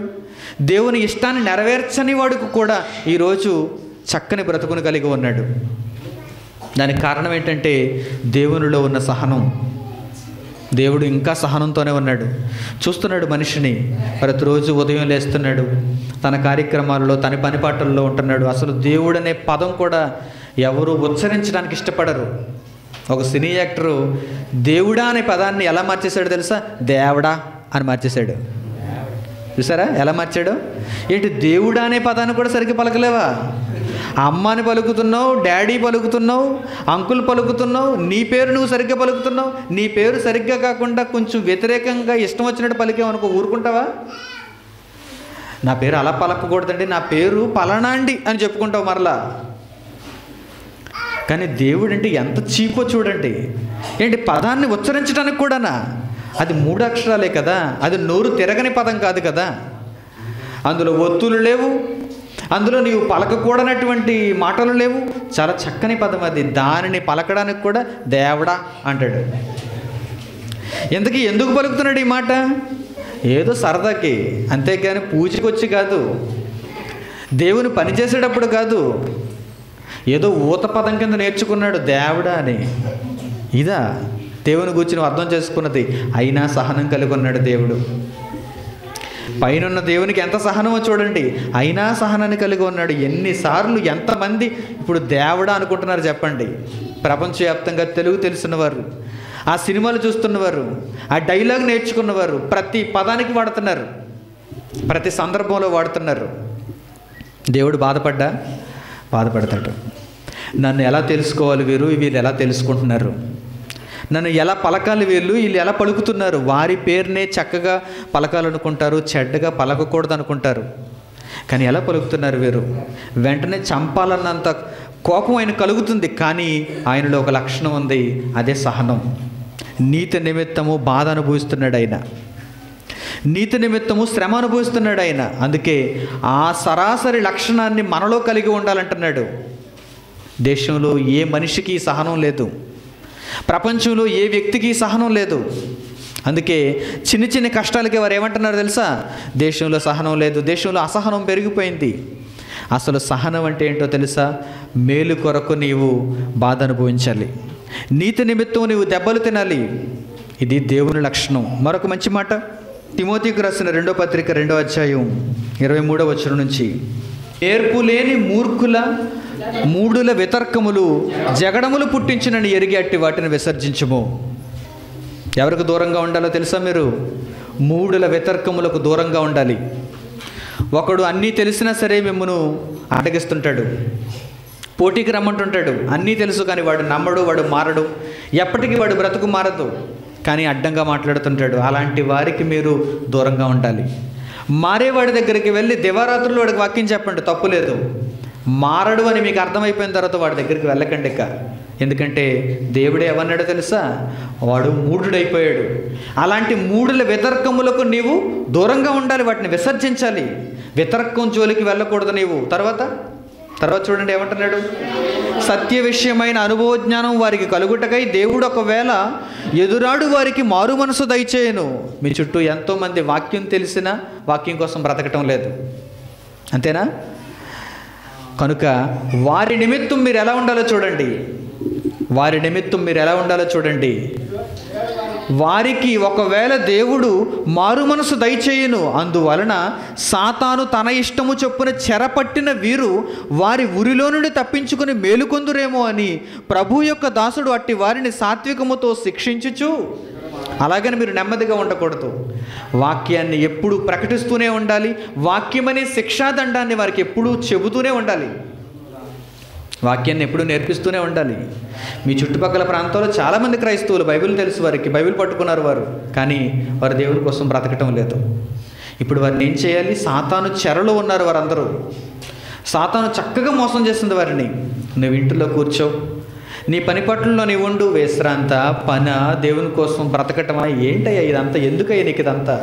దేవుని ఇష్టాన్ని నెరవేర్చని వాడికి కూడా ఈరోజు చక్కని బ్రతుకుని కలిగి ఉన్నాడు. దానికి కారణం ఏంటంటే దేవునిలో ఉన్న సహనం. దేవుడు ఇంకా సహనంతోనే ఉన్నాడు, చూస్తున్నాడు మనిషిని. ప్రతిరోజు ఉదయం లేస్తున్నాడు, తన కార్యక్రమాల్లో తన పనిపాటల్లో ఉంటున్నాడు. అసలు దేవుడు అనే పదం కూడా ఎవరు ఉచ్చరించడానికి ఇష్టపడరు. ఒక సినీ యాక్టరు దేవుడా అనే పదాన్ని ఎలా మార్చేశాడు తెలుసా? దేవుడా అని మార్చేశాడు. చూసారా ఎలా మార్చాడు? ఏంటి, దేవుడా అనే పదాన్ని కూడా సరిగ్గా పలకలేవా? అమ్మని పలుకుతున్నావు, డాడీ పలుకుతున్నావు, అంకుల్ పలుకుతున్నావు, నీ పేరు నువ్వు సరిగ్గా పలుకుతున్నావు. నీ పేరు సరిగ్గా కాకుండా కొంచెం వ్యతిరేకంగా ఇష్టం వచ్చినట్టు పలికేవనుకో, ఊరుకుంటావా? నా పేరు అలా పలకకూడదండి, నా పేరు పలానా అండి అని చెప్పుకుంటావు మరలా. కానీ దేవుడు అంటే ఎంత చీపో చూడండి. ఏంటి, పదాన్ని ఉచ్చరించడానికి కూడానా? అది 3 అక్షరాలే కదా, అది నోరు తిరగని పదం కాదు కదా. అందులో ఒత్తులు లేవు, అందులో నీవు పలకకూడనటువంటి మాటలు లేవు. చాలా చక్కని పదం అది. దానిని పలకడానికి కూడా దేవుడా అంటాడు. ఎందుకు పలుకుతున్నాడు ఈ మాట? ఏదో సరదాకి, అంతేకాని పూజకి వచ్చి కాదు, దేవుని పనిచేసేటప్పుడు కాదు. ఏదో ఊత పదం కింద నేర్చుకున్నాడు దేవుడా అని. ఇదా దేవుని గురించి నువ్వు అర్థం చేసుకున్నది? అయినా సహనం కలిగి ఉన్నాడు దేవుడు. పైనున్న దేవునికి ఎంత సహనమో చూడండి, అయినా సహనాన్ని కలిగి ఉన్నాడు. ఎన్నిసార్లు ఎంతమంది ఇప్పుడు దేవుడా అనుకుంటున్నారు చెప్పండి? ప్రపంచవ్యాప్తంగా తెలుగు తెలిసినవారు, ఆ సినిమాలు చూస్తున్నవారు, ఆ డైలాగ్ నేర్చుకున్నవారు ప్రతి పదానికి వాడుతున్నారు, ప్రతి సందర్భంలో వాడుతున్నారు. దేవుడు బాధపడతాడు. నన్ను ఎలా తెలుసుకోవాలి వీళ్ళు ఎలా తెలుసుకుంటున్నారు, నన్ను ఎలా పలకాలి వీళ్ళు ఎలా పలుకుతున్నారు. వారి పేరునే చక్కగా పలకాలనుకుంటారు, చెడ్డగా పలకకూడదు అనుకుంటారు. కానీ ఎలా పలుకుతున్నారు వీరు? వెంటనే చంపాలన్నంత కోపం ఆయన కలుగుతుంది. కానీ ఆయనలో ఒక లక్షణం ఉంది, అదే సహనం. నీతి నిమిత్తము బాధ అనుభవిస్తున్నాడు ఆయన, నీతి నిమిత్తము శ్రమ అనుభవిస్తున్నాడు ఆయన. అందుకే ఆ సరాసరి లక్షణాన్ని మనలో కలిగి ఉండాలంటున్నాడు. దేశంలో ఏ మనిషికి సహనం లేదు, ప్రపంచంలో ఏ వ్యక్తికి సహనం లేదు. అందుకే చిన్న కష్టాలకి వారు ఏమంటున్నారు తెలుసా? దేశంలో సహనం లేదు, దేశంలో అసహనం పెరిగిపోయింది. అసలు సహనం అంటే ఏంటో తెలుసా? మేలు కొరకు నీవు బాధ అనుభవించాలి, నీతి నిమిత్తం నీవు దెబ్బలు తినాలి. ఇది దేవుని లక్షణం. మరొక మంచి మాట, తిమోతికి రాసిన 2వ పత్రిక 2వ అధ్యాయం 23వ వచనం నుంచి, నేర్పు లేని మూఢుల వితర్కములు జగడములు పుట్టించినని ఎరిగి అట్టి వాటిని విసర్జించుము. ఎవరికి దూరంగా ఉండాలో తెలుసా మీరు? మూఢుల వితర్కములకు దూరంగా ఉండాలి. ఒకడు అన్నీ తెలిసినా సరే మిమ్మను అడ్డగిస్తుంటాడు, పోటీకి రమ్మంటుంటాడు. అన్నీ తెలుసు కానీ వాడు నమ్మడు, వాడు మారడు, ఎప్పటికీ వాడు బ్రతుకు మారదు, కానీ అడ్డంగా మాట్లాడుతుంటాడు. అలాంటి వారికి మీరు దూరంగా ఉండాలి. మారేవాడి దగ్గరికి వెళ్ళి దివారాత్రులు వాడికి వాక్యం చెప్పండి, తప్పు లేదు. మారడు అని మీకు అర్థమైపోయిన తర్వాత వాడి దగ్గరికి వెళ్ళకండి ఇక. ఎందుకంటే దేవుడే ఏమన్నాడో తెలుసా? వాడు మూఢుడైపోయాడు. అలాంటి మూఢుల వితర్కములకు నీవు దూరంగా ఉండాలి, వాటిని విసర్జించాలి. వితర్కం జోలికి వెళ్ళకూడదు నీవు. తర్వాత చూడండి ఏమంటున్నాడు? సత్య విషయమైన అనుభవ జ్ఞానం వారికి కలుగుటకై దేవుడు ఒకవేళ ఎదురాడు వారికి మారు మనసు దయచేయను. మీ చుట్టూ ఎంతోమంది వాక్యం తెలిసిన వాక్యం కోసం బ్రతకటం లేదు, అంతేనా? కనుక వారి నిమిత్తం మీరు ఎలా ఉండాలో చూడండి. వారికి ఒకవేళ దేవుడు మారు మనసు దయచేయును. అందువలన సాతాను తన ఇష్టము చొప్పున చెరపట్టిన వీరు వారి ఉరిలో నుండి తప్పించుకుని మేలుకొందురేమో అని ప్రభు యొక్క దాసుడు అట్టి వారిని సాత్వికముతో శిక్షించుచు. అలాగని మీరు నెమ్మదిగా ఉండకూడదు. వాక్యాన్ని ఎప్పుడూ ప్రకటిస్తూనే ఉండాలి. వాక్యమనే శిక్షాదండాన్ని వారికి ఎప్పుడూ చెబుతూనే ఉండాలి. వాక్యాన్ని ఎప్పుడూ నేర్పిస్తూనే ఉండాలి. మీ చుట్టుపక్కల ప్రాంతాల్లో చాలామంది క్రైస్తవులు బైబిల్ తెలుసు, వారికి బైబిల్ పట్టుకున్నారు వారు, కానీ వారు దేవుని కోసం బ్రతకటం లేదు. ఇప్పుడు వారిని ఏం చేయాలి? సాతాను చెరలో ఉన్నారు వారందరూ. సాతాను చక్కగా మోసం చేస్తుంది వారిని. నువ్వు ఇంటిలో కూర్చో, నీ పని పట్లలో నీవు ఉండు, విశ్రాంత పన దేవుని కోసం బ్రతకటమా? ఏంటయ్యా ఇదంతా? ఎందుకయ్యా నీకు ఇదంతా?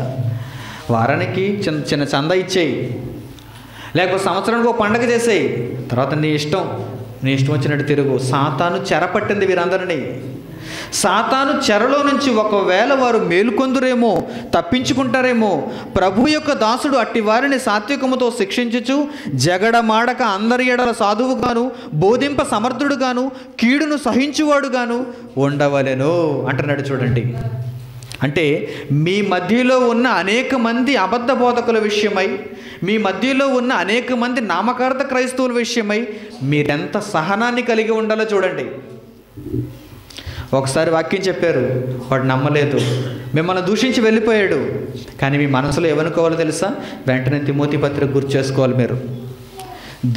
వారానికి చిన్న చందా ఇచ్చేయి, లేకపోతే సంవత్సరానికి ఒక పండగ చేసేయి, తర్వాత నీ ఇష్టం వచ్చినట్టు తిరుగు. సాతాను చెరపట్టింది వీరందరినీ. సాతాను చెరలో నుంచి ఒకవేళ వారు మేలుకొందురేమో, తప్పించుకుంటారేమో. ప్రభు యొక్క దాసుడు అట్టి వారిని సాత్వికముతో శిక్షించుచు జగడమాడక అందరి ఎడల సాధువుగాను బోధింప సమర్థుడుగాను కీడును సహించువాడుగాను ఉండవలెను అంటున్నాడు. చూడండి, అంటే మీ మధ్యలో ఉన్న అనేక మంది అబద్ధ బోధకుల విషయమై, మీ మధ్యలో ఉన్న అనేక మంది నామకార్థ క్రైస్తవుల విషయమై మీరెంత సహనాన్ని కలిగి ఉండాలో చూడండి. ఒకసారి వాక్యం చెప్పారు, వాడు నమ్మలేదు, మిమ్మల్ని దూషించి వెళ్ళిపోయాడు. కానీ మీ మనసులో ఏమనుకోవాలో తెలుసా? వెంటనే తిమోతి పత్రిక గుర్తు చేసుకోవాలి. మీరు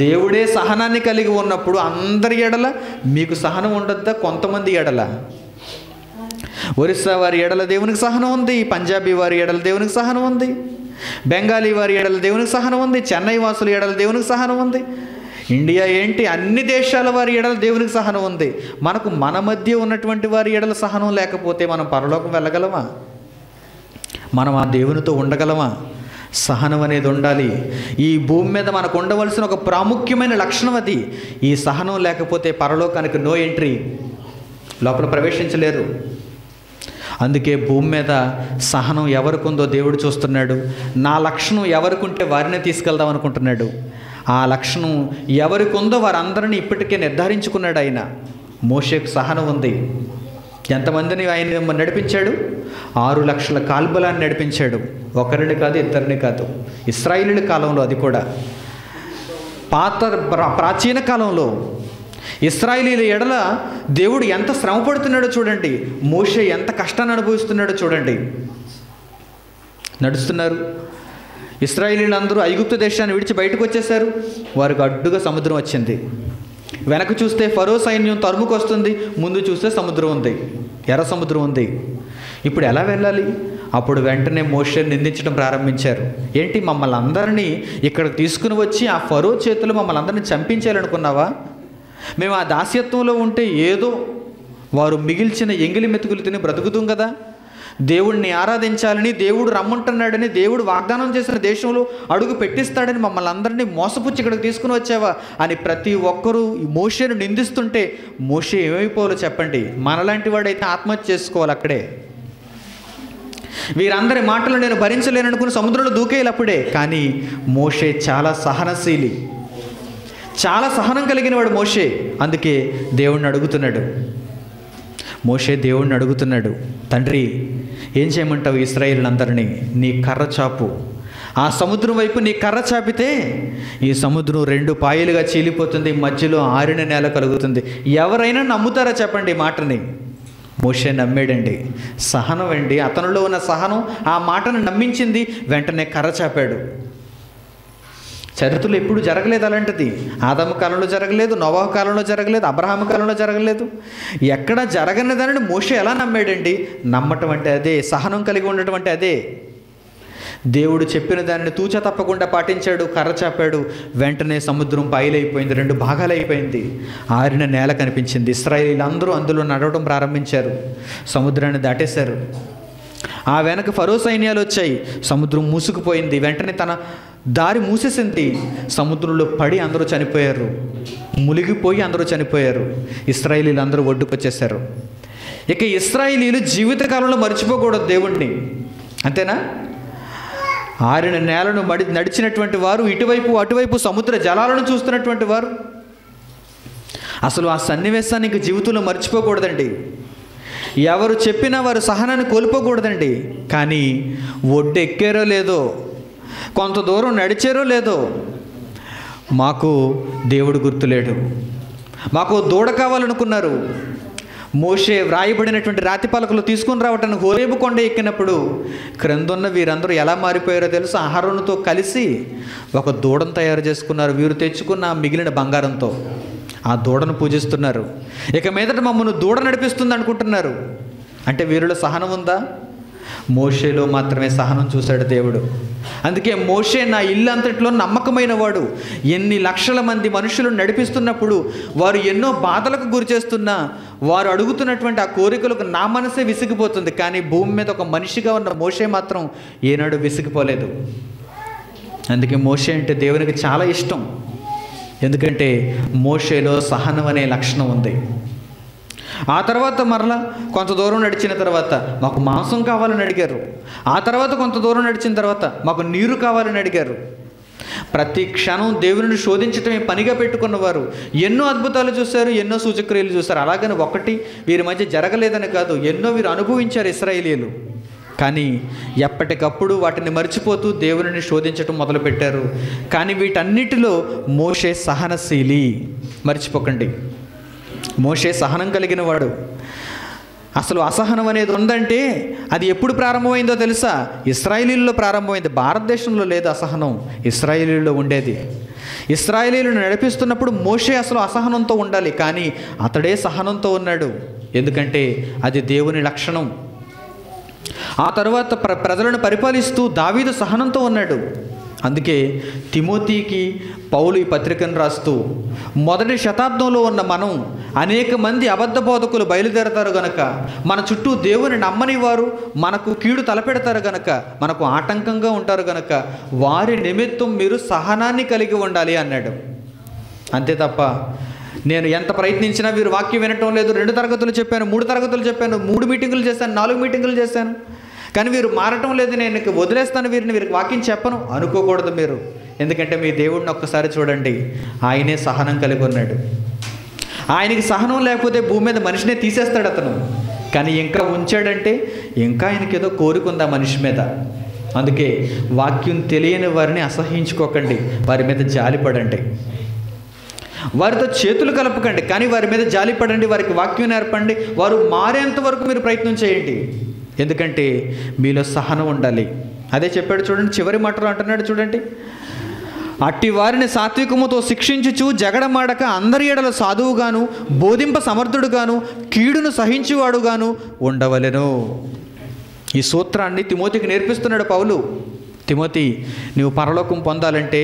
దేవుడే సహనాన్ని కలిగి ఉన్నప్పుడు అందరి ఎడల మీకు సహనం ఉండొద్దా? కొంతమంది ఎడల, ఒరిస్సా వారి ఎడల దేవునికి సహనం ఉంది, పంజాబీ వారి ఎడల దేవునికి సహనం ఉంది, బెంగాలీ వారి ఎడల దేవునికి సహనం ఉంది, చెన్నై వాసుల ఎడల దేవునికి సహనం ఉంది, ఇండియా ఏంటి అన్ని దేశాల వారి ఎడల దేవునికి సహనం ఉంది. మనకు మన మధ్య ఉన్నటువంటి వారి ఎడల సహనం లేకపోతే మనం పరలోకం వెళ్ళగలమా? మనం ఆ దేవునితో ఉండగలమా? సహనం అనేది ఉండాలి. ఈ భూమి మీద మనకు ఉండవలసిన ఒక ప్రాముఖ్యమైన లక్షణం అది. ఈ సహనం లేకపోతే పరలోకానికి నో ఎంట్రీ, లోపల ప్రవేశించలేరు. అందుకే భూమి మీద సహనం ఎవరికి ఉందో దేవుడు చూస్తున్నాడు. నా లక్షణం ఎవరికి ఉంటే వారినే తీసుకెళ్దాం అనుకుంటున్నాడు. ఆ లక్షణం ఎవరికి ఉందో వారందరినీ ఇప్పటికే నిర్ధారించుకున్నాడు ఆయన. మోషేకు సహనం ఉంది. ఎంతమందిని ఆయన నడిపించాడు? 6 లక్షల కాల్బలాన్ని నడిపించాడు. ఒకరిని కాదు, ఇద్దరిని కాదు. ఇశ్రాయేలీయుల కాలంలో, అది కూడా ప్రాచీన కాలంలో ఇశ్రాయేలీయుల ఎడల దేవుడు ఎంత శ్రమ పడుతున్నాడో చూడండి. మోషే ఎంత కష్టాన్ని అనుభవిస్తున్నాడో చూడండి. నడుస్తున్నారు, ఇశ్రాయేలీయులందరూ ఐగుప్తు దేశాన్ని విడిచి బయటకు వచ్చేసారు. వారికి అడ్డుగా సముద్రం వచ్చింది. వెనక చూస్తే ఫరో సైన్యం తరుముకు వస్తుంది, ముందు చూస్తే సముద్రం ఉంది, ఎర్ర సముద్రం ఉంది. ఇప్పుడు ఎలా వెళ్ళాలి? అప్పుడు వెంటనే మోషేని నిందించడం ప్రారంభించారు. ఏంటి, మమ్మల్ని అందరినీ ఇక్కడికి తీసుకుని వచ్చి ఆ ఫరో చేతులు మమ్మల్ని అందరినీ చంపించాలనుకున్నావా? మేము ఆ దాస్యత్వంలో ఉంటే ఏదో వారు మిగిల్చిన ఎంగిలి మెతుకులు తిని బ్రతుకుతాం కదా. దేవుడిని ఆరాధించాలని, దేవుడు రమ్మంటున్నాడని, దేవుడు వాగ్దానం చేసిన దేశంలో అడుగు పెట్టిస్తాడని మమ్మల్ని అందరినీ మోసపుచ్చి ఇక్కడికి తీసుకుని వచ్చావా అని ప్రతి ఒక్కరూ మోషేను నిందిస్తుంటే మోషే ఏమైపోవాలో చెప్పండి? మనలాంటి వాడైతే ఆత్మహత్య చేసుకోవాలి అక్కడే. వీరందరి మాటలు నేను భరించలేననుకుని సముద్రంలో దూకేయాలి అప్పుడే. కానీ మోషే చాలా సహనశీలి, చాలా సహనం కలిగిన వాడు మోషే. అందుకే దేవుణ్ణి అడుగుతున్నాడు. మోషే దేవుణ్ణి అడుగుతున్నాడు, తండ్రి ఏం చేయమంటావు ఇశ్రాయేలులందరినీ? నీ కర్ర చాపు. ఆ సముద్రం వైపు నీ కర్ర చాపితే ఈ సముద్రం 2 పాయలుగా చీలిపోతుంది, మధ్యలో ఆరిన నేల కలుగుతుంది. ఎవరైనా నమ్ముతారా చెప్పండి ఈ మాటని? మోషే నమ్మాడండి. సహనం అండి, అతనిలో ఉన్న సహనం ఆ మాటను నమ్మించింది. వెంటనే కర్ర చాపాడు. చరిత్రలో ఎప్పుడు జరగలేదు అలాంటిది. ఆదాము కాలంలో జరగలేదు, నోవాహు కాలంలో జరగలేదు, అబ్రహాము కాలంలో జరగలేదు. ఎక్కడ జరగని దానిని మోషే ఎలా నమ్మాడండి? నమ్మటం అంటే అదే, సహనం కలిగి ఉండటం అంటే అదే. దేవుడు చెప్పిన దానిని తూచా తప్పకుండా పాటించాడు. కర్ర చాపాడు, వెంటనే సముద్రం బయలైపోయింది, 2 భాగాలు అయిపోయింది. ఆరిన నేల కనిపించింది. ఇశ్రాయేలీలందరూ అందులో నడవడం ప్రారంభించారు. సముద్రాన్ని దాటేశారు. ఆ వెనక ఫరో సైన్యాలు వచ్చాయి. సముద్రం మూసుకుపోయింది. వెంటనే తన దారి మూసేసింది. సముద్రంలో పడి అందరూ చనిపోయారు. మునిగిపోయి అందరూ చనిపోయారు. ఇశ్రాయేలీలు అందరూ ఒడ్డుకొచ్చేశారు. ఇక ఇశ్రాయేలీలు జీవితకాలంలో మర్చిపోకూడదు దేవుణ్ణి. అంతేనా? ఆరిన నేలను నడిచినటువంటి వారు, ఇటువైపు అటువైపు సముద్ర జలాలను చూస్తున్నటువంటి వారు అసలు ఆ సన్నివేశాన్ని ఇంక జీవితంలో మర్చిపోకూడదండి. ఎవరు చెప్పినా వారు సహనాన్ని కోల్పోకూడదండి. కానీ ఒడ్డు ఎక్కారో లేదో, కొంత దూరం నడిచారో లేదో, మాకు దేవుడు గుర్తులేడు. మాకు దూడ కావాలనుకున్నారు. మోషే వ్రాయబడినటువంటి రాతి పలకలు తీసుకుని రావటానికి హోరేబు కొండ ఎక్కినప్పుడు క్రిందున్న వీరందరూ ఎలా మారిపోయారో తెలుసు. అహరోనుతో కలిసి ఒక దూడను తయారు చేసుకున్నారు. వీరు తెచ్చుకున్న మిగిలిన బంగారంతో ఆ దూడను పూజిస్తున్నారు. ఇక మీదట మమ్మల్ని దూడ నడిపిస్తుంది అనుకుంటున్నారు. అంటే వీరిలో సహనం ఉందా? మోషేలో మాత్రమే సహనం చూశాడు దేవుడు. అందుకే మోషే నా ఇల్లు అంతట్లో నమ్మకమైన వాడు. ఎన్ని లక్షల మంది మనుషులు నడిపిస్తున్నప్పుడు, వారు ఎన్నో బాధలకు గురి చేస్తున్నా, వారు అడుగుతున్నటువంటి ఆ కోరికలకు నా మనసే విసిగిపోతుంది. కానీ భూమి మీద ఒక మనిషిగా ఉన్న మోషే మాత్రం ఏనాడు విసిగిపోలేదు. అందుకే మోషే అంటే దేవునికి చాలా ఇష్టం. ఎందుకంటే మోషేలో సహనం అనే లక్షణం ఉంది. ఆ తర్వాత మరలా కొంత దూరం నడిచిన తర్వాత మాకు మాంసం కావాలని అడిగారు. ఆ తర్వాత కొంత దూరం నడిచిన తర్వాత మాకు నీరు కావాలని అడిగారు. ప్రతి క్షణం దేవుని శోధించటమే పనిగా పెట్టుకున్నవారు. ఎన్నో అద్భుతాలు చూశారు, ఎన్నో సూచక్రియలు చూశారు. అలాగని ఒకటి వీరి మధ్య జరగలేదని కాదు, ఎన్నో వీరు అనుభవించారు ఇశ్రాయేలీయులు. కానీ ఎప్పటికప్పుడు వాటిని మర్చిపోతూ దేవుని శోధించటం మొదలుపెట్టారు. కానీ వీటన్నిటిలో మోషే సహనశీలి. మర్చిపోకండి, మోషే సహనం కలిగిన వాడు. అసలు అసహనం అనేది ఉందంటే అది ఎప్పుడు ప్రారంభమైందో తెలుసా? ఇశ్రాయేలీల్లో ప్రారంభమైంది. భారతదేశంలో లేదు అసహనం, ఇశ్రాయేలీల్లో ఉండేది. ఇశ్రాయేలీలను నడిపిస్తున్నప్పుడు మోషే అసలు అసహనంతో ఉండాలి, కానీ అతడే సహనంతో ఉన్నాడు. ఎందుకంటే అది దేవుని లక్షణం. ఆ తర్వాత ప్రజలను పరిపాలిస్తూ దావీదు సహనంతో ఉన్నాడు. అందుకే తిమోతికి పౌలు ఈ పత్రికను రాస్తూ, మొదటి శతాబ్దంలో ఉన్న మనం అనేక మంది అబద్ధ బోధకులు బయలుదేరతారు గనక, మన చుట్టూ దేవుని నమ్మని వారు మనకు కీడు తలపెడతారు గనక, మనకు ఆటంకంగా ఉంటారు గనక, వారి నిమిత్తం మీరు సహనాన్ని కలిగి ఉండాలి అన్నాడు. అంతే తప్ప నేను ఎంత ప్రయత్నించినా వీరు వాక్యం వినటం లేదు. 2 తరగతులు చెప్పాను, 3 తరగతులు చెప్పాను, 3 మీటింగులు చేశాను, 4 మీటింగులు చేశాను, కానీ వీరు మారటం లేదు, నేను వదిలేస్తాను వీరికి వాక్యం చెప్పను అనుకోకూడదు మీరు. ఎందుకంటే మీ దేవుడిని ఒక్కసారి చూడండి, ఆయనే సహనం కలిగి ఉన్నాడు. ఆయనకి సహనం లేకపోతే భూమి మీద మనిషినే తీసేస్తాడు అతను. కానీ ఇంకా ఉంచాడంటే ఇంకా ఆయనకి ఏదో కోరిక ఉంది ఆ మనిషి మీద. అందుకే వాక్యం తెలియని వారిని అసహించుకోకండి, వారి మీద జాలిపడండి. వారితో చేతులు కలపకండి, కానీ వారి మీద జాలిపడండి, వారికి వాక్యం నేర్పండి. వారు మారేంత వరకు మీరు ప్రయత్నం చేయండి. ఎందుకంటే మీలో సహనం ఉండాలి. అదే చెప్పాడు చూడండి, చివరి మాటలు అంటున్నాడు చూడండి, అట్టి వారిని సాత్వికముతో శిక్షించుచు జగడమాడక అందరి ఎడల సాధువుగాను బోధింప సమర్థుడుగాను కీడును సహించువాడుగాను ఉండవలెను. ఈ సూత్రాన్ని తిమోతికి నేర్పిస్తున్నాడు పౌలు. తిమోతి, నీవు పరలోకం పొందాలంటే,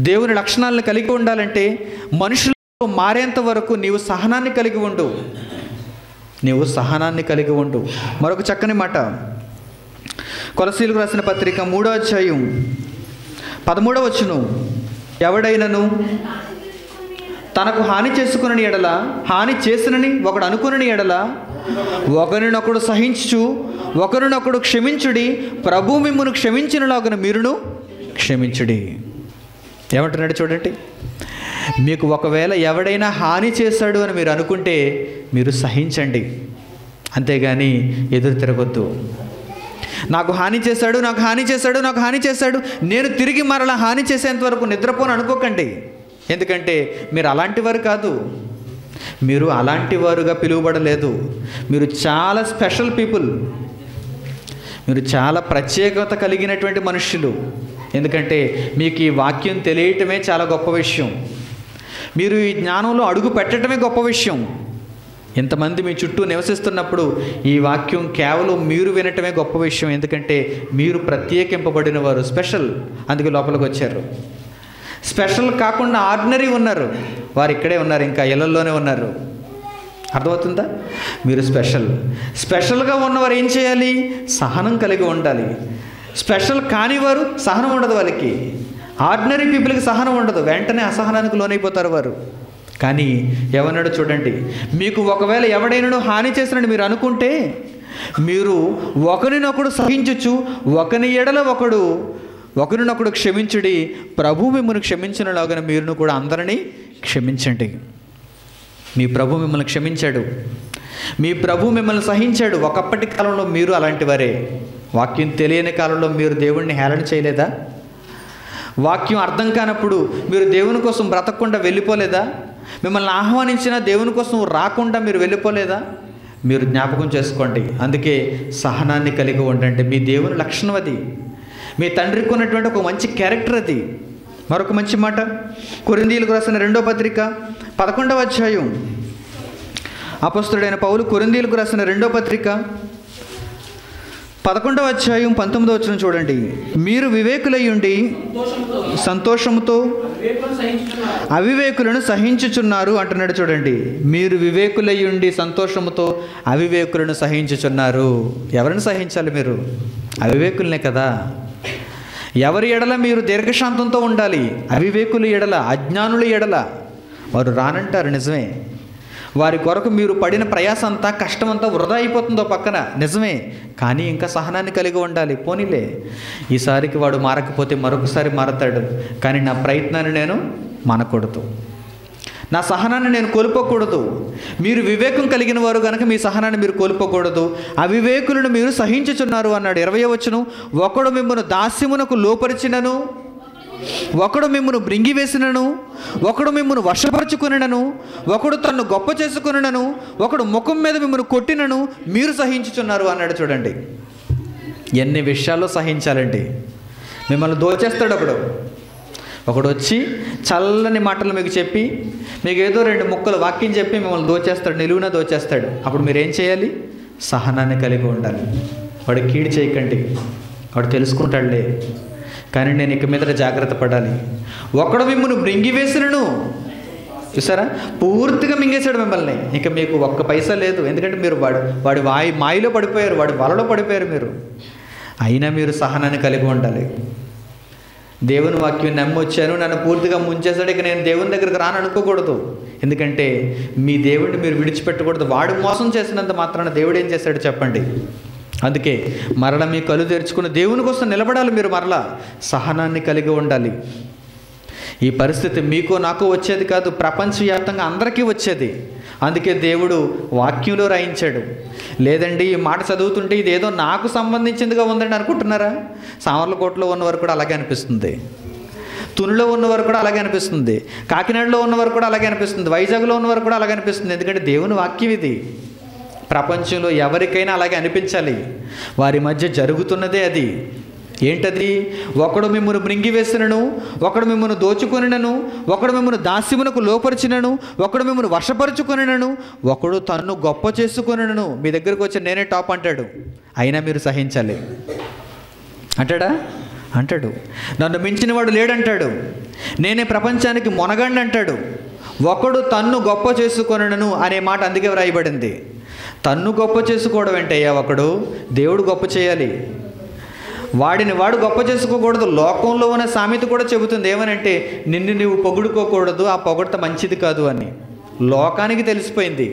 దేవుని లక్షణాలను కలిగి ఉండాలంటే, మనుషులు మారేంత వరకు నీవు సహనాన్ని కలిగి ఉండు. నీవు సహనాన్ని కలిగి ఉండు. మరొక చక్కని మాట, కొలసీలకు రాసిన పత్రిక 3వ అధ్యాయం 13వ వచనం, ఎవడైనను తనకు హాని చేసుకునని ఎడల, హాని చేసినని ఒకడు అనుకునని ఎడల, ఒకరినొకడు సహించు, ఒకరినొకడు క్షమించుడి, ప్రభు మిమ్మును క్షమించినలాగున మీరును క్షమించుడి. ఏమంటున్నాడు చూడండి, మీకు ఒకవేళ ఎవడైనా హాని చేశాడు అని మీరు అనుకుంటే మీరు సహించండి, అంతేగాని ఎదురు తిరగొద్దు. నాకు హాని చేశాడు, నాకు హాని చేశాడు, నాకు హాని చేశాడు, నేను తిరిగి మరలా హాని చేసేంత వరకు నిద్రపోను అనుకోకండి. ఎందుకంటే మీరు అలాంటి వారు కాదు, మీరు అలాంటి వారుగా పిలువబడలేదు. మీరు చాలా స్పెషల్ పీపుల్, మీరు చాలా ప్రత్యేకత కలిగినటువంటి మనుషులు. ఎందుకంటే మీకు ఈ వాక్యం తెలియటమే చాలా గొప్ప విషయం. మీరు ఈ జ్ఞానంలో అడుగు పెట్టడమే గొప్ప విషయం. ఇంతమంది మీ చుట్టూ నివసిస్తున్నప్పుడు ఈ వాక్యం కేవలం మీరు వినటమే గొప్ప విషయం. ఎందుకంటే మీరు ప్రత్యేకింపబడిన వారు, స్పెషల్. అందుకే లోపలికి వచ్చారు. స్పెషల్ కాకుండా ఆర్డినరీ ఉన్నారు, వారు ఇక్కడే ఉన్నారు, ఇంకా ఇళ్లలోనే ఉన్నారు. అర్థమవుతుందా? మీరు స్పెషల్గా ఉన్నవారు ఏం చేయాలి? సహనం కలిగి ఉండాలి. స్పెషల్ కానివారు సహనం ఉండదు వాళ్ళకి. ఆర్డినరీ పీపుల్కి సహనం ఉండదు, వెంటనే అసహనానికి లోనైపోతారు వారు. కానీ ఎవరినాడో చూడండి, మీకు ఒకవేళ ఎవడైనా హాని చేసినట్టు మీరు అనుకుంటే మీరు ఒకరినొకడు సహించచ్చు, ఒకరినొకడు క్షమించుడి, ప్రభు మిమ్మల్ని క్షమించినలాగా మీరును కూడా అందరినీ క్షమించండి. మీ ప్రభు మిమ్మల్ని క్షమించాడు, మీ ప్రభు మిమ్మల్ని సహించాడు. ఒకప్పటి కాలంలో మీరు అలాంటి వారే. వాక్యం తెలియని కాలంలో మీరు దేవుణ్ణి హేళన చేయలేదా? వాక్యం అర్థం కానప్పుడు మీరు దేవుని కోసం బ్రతకకుండా వెళ్ళిపోలేదా? మిమ్మల్ని ఆహ్వానించిన దేవుని కోసం రాకుండా మీరు వెళ్ళిపోలేదా? మీరు జ్ఞాపకం చేసుకోండి. అందుకే సహనాన్ని కలిగి ఉండండి. మీ దేవుని లక్షణం అది, మీ తండ్రికి ఉన్నటువంటి ఒక మంచి క్యారెక్టర్ అది. మరొక మంచి మాట, కొరింథీయులకు రాసిన 2వ పత్రిక 11వ అధ్యాయం. అపొస్తలుడైన పౌలు కొరింథీయులకు రాసిన 2వ పత్రిక 11వ అధ్యాయం 19వ వచనం చూడండి. మీరు వివేకులై ఉండి సంతోషముతో అవివేకులను సహించుచున్నారు అంటున్నాడు. చూడండి, మీరు వివేకులై ఉండి సంతోషముతో అవివేకులను సహించుచున్నారు. ఎవరిని సహించాలి? మీరు అవివేకులనే కదా. ఎవరి ఎడల మీరు దీర్ఘశాంతంతో ఉండాలి? అవివేకుల ఎడల, అజ్ఞానుల ఎడల. వారు రానంటారు, నిజమే. వారి కొరకు మీరు పడిన ప్రయాసం అంతా, కష్టమంతా వృధా అయిపోతుందో పక్కన, నిజమే. కానీ ఇంకా సహనాన్ని కలిగి ఉండాలి. పోనీలే, ఈసారికి వాడు మారకపోతే మరొకసారి మారతాడు, కానీ నా ప్రయత్నాన్ని నేను మానకూడదు, నా సహనాన్ని నేను కోల్పోకూడదు. మీరు వివేకం కలిగిన వారు కనుక మీ సహనాన్ని మీరు కోల్పోకూడదు. అవివేకులను మీరు సహించుచున్నారు అన్నాడు. 20వ వచనం, ఒకడు మిమ్మల్ని దాస్యమునకు లోపరిచినను, ఒకడు మిమ్మను బ్రింగివేసినను, ఒకడు మిమ్మను వశపరుచుకునను, ఒకడు తన్ను గొప్ప చేసుకునను, ఒకడు ముఖం మీద మిమ్మల్ని కొట్టినను మీరు సహించుచున్నారు అన్నాడు. చూడండి, ఎన్ని విషయాల్లో సహించాలండి. మిమ్మల్ని దోచేస్తాడు ఒకడు వచ్చి చల్లని మాటలు మీకు చెప్పి, మీకు ఏదో 2 ముక్కలు వాక్యం చెప్పి మిమ్మల్ని దోచేస్తాడు, నిలువున దోచేస్తాడు. అప్పుడు మీరేం చేయాలి? సహనాన్ని కలిగి ఉండాలి. వాడు కీడు చేయకండి, వాడు తెలుసుకుంటాడులే, కానీ నేను ఇక మీద జాగ్రత్త పడాలి. ఒకడు మిమ్మల్ని బ్రింగివేసినను, చూసారా, పూర్తిగా మింగేశాడు మిమ్మల్ని. ఇక మీకు ఒక్క పైసా లేదు. ఎందుకంటే మీరు వాడి మాయలో పడిపోయారు, వాడి వలలో పడిపోయారు మీరు. అయినా మీరు సహనాన్ని కలిగి ఉండాలి. దేవుని వాక్యం నమ్మి వచ్చాను, నన్ను పూర్తిగా ముంచేశాడు, ఇక నేను దేవుని దగ్గరికి రాను అనుకోకూడదు. ఎందుకంటే మీ దేవుడిని మీరు విడిచిపెట్టకూడదు. వాడు మోసం చేసినంత మాత్రాన దేవుడు ఏం చేశాడు చెప్పండి? అందుకే మరల మీ కళ్ళు తెరుచుకుని దేవుని కోసం నిలబడాలి. మీరు మరలా సహనాన్ని కలిగి ఉండాలి. ఈ పరిస్థితి మీకు నాకు వచ్చేది కాదు, ప్రపంచవ్యాప్తంగా అందరికీ వచ్చేది. అందుకే దేవుడు వాక్యంలో రాయించాడు. లేదండి, ఈ మాట చదువుతుంటే ఇదేదో నాకు సంబంధించిందిగా ఉందండి అనుకుంటున్నారా? సామర్లకోటలో ఉన్నవారు కూడా అలాగే అనిపిస్తుంది, తునిలో ఉన్నవారు కూడా అలాగే అనిపిస్తుంది, కాకినాడలో ఉన్నవారు కూడా అలాగే అనిపిస్తుంది, వైజాగ్లో ఉన్నవారు కూడా అలాగే అనిపిస్తుంది. ఎందుకంటే దేవుని వాక్యం ఇది. ప్రపంచంలో ఎవరికైనా అలాగే అనిపించాలి. వారి మధ్య జరుగుతున్నదే అది. ఏంటది? ఒకడు మిమ్మల్ని మృంగివేసినను, ఒకడు మిమ్మల్ని దోచుకొనినను, ఒకడు మిమ్మల్ని దాస్యమునకు లోపరిచినను, ఒకడు మిమ్మల్ని వశపరుచుకొనినను, ఒకడు తన్ను గొప్ప చేసుకొనినను. మీ దగ్గరకు వచ్చి నేనే టాప్ అంటాడు, అయినా మీరు సహించాలి అంటాడా? అంటాడు. నన్ను మించిన వాడు లేడంటాడు, నేనే ప్రపంచానికి మొనగండి అంటాడు. ఒకడు తన్ను గొప్ప చేసుకొనినను అనే మాట అందుకే వ్రాయబడింది. తన్ను గొప్ప చేసుకోవడం ఏంటయ్యా? ఒకడు దేవుడు గొప్ప చేయాలి, వాడిని వాడు గొప్ప చేసుకోకూడదు. లోకంలో ఉన్న సామెత కూడా చెబుతుంది ఏమనంటే, నిన్ను నువ్వు పొగుడుకోకూడదు, ఆ పొగడత మంచిది కాదు అని. లోకానికి తెలిసిపోయింది,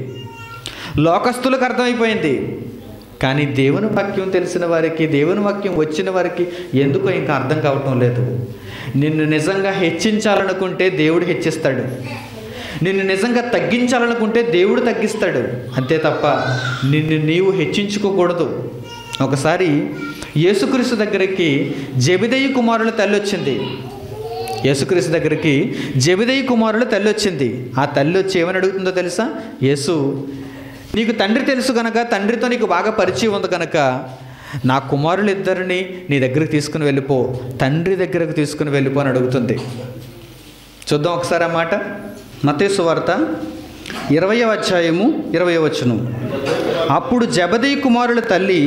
లోకస్తులకు అర్థమైపోయింది. కానీ దేవుని వాక్యం తెలిసిన వారికి, దేవుని వాక్యం వచ్చిన వారికి ఎందుకో ఇంకా అర్థం కావటం లేదు. నిన్ను నిజంగా హెచ్చించాలనుకుంటే దేవుడు హెచ్చిస్తాడు, నిన్ను నిజంగా తగ్గించాలనుకుంటే దేవుడు తగ్గిస్తాడు. అంతే తప్ప నిన్ను నీవు హెచ్చించుకోకూడదు. ఒకసారి యేసుక్రీస్తు దగ్గరికి జెబెదయి కుమారుల తల్లి వచ్చింది. యేసుక్రీస్తు దగ్గరికి జెబెదయి కుమారుల తల్లి వచ్చింది. ఆ తల్లి వచ్చి ఏమని అడుగుతుందో తెలుసా? యేసు, నీకు తండ్రి తెలుసు కనుక, తండ్రితో నీకు బాగా పరిచయం ఉంది కనుక, నా కుమారులు ఇద్దరిని నీ దగ్గరికి తీసుకుని వెళ్ళిపో, తండ్రి దగ్గరకు తీసుకుని వెళ్ళిపో అని అడుగుతుంది. చూద్దాం ఒకసారి ఆ మాట. మత్తయి సువార్త 20వ అధ్యాయము 20వ వచనం. అప్పుడు జెబెదయి కుమారుల తల్లి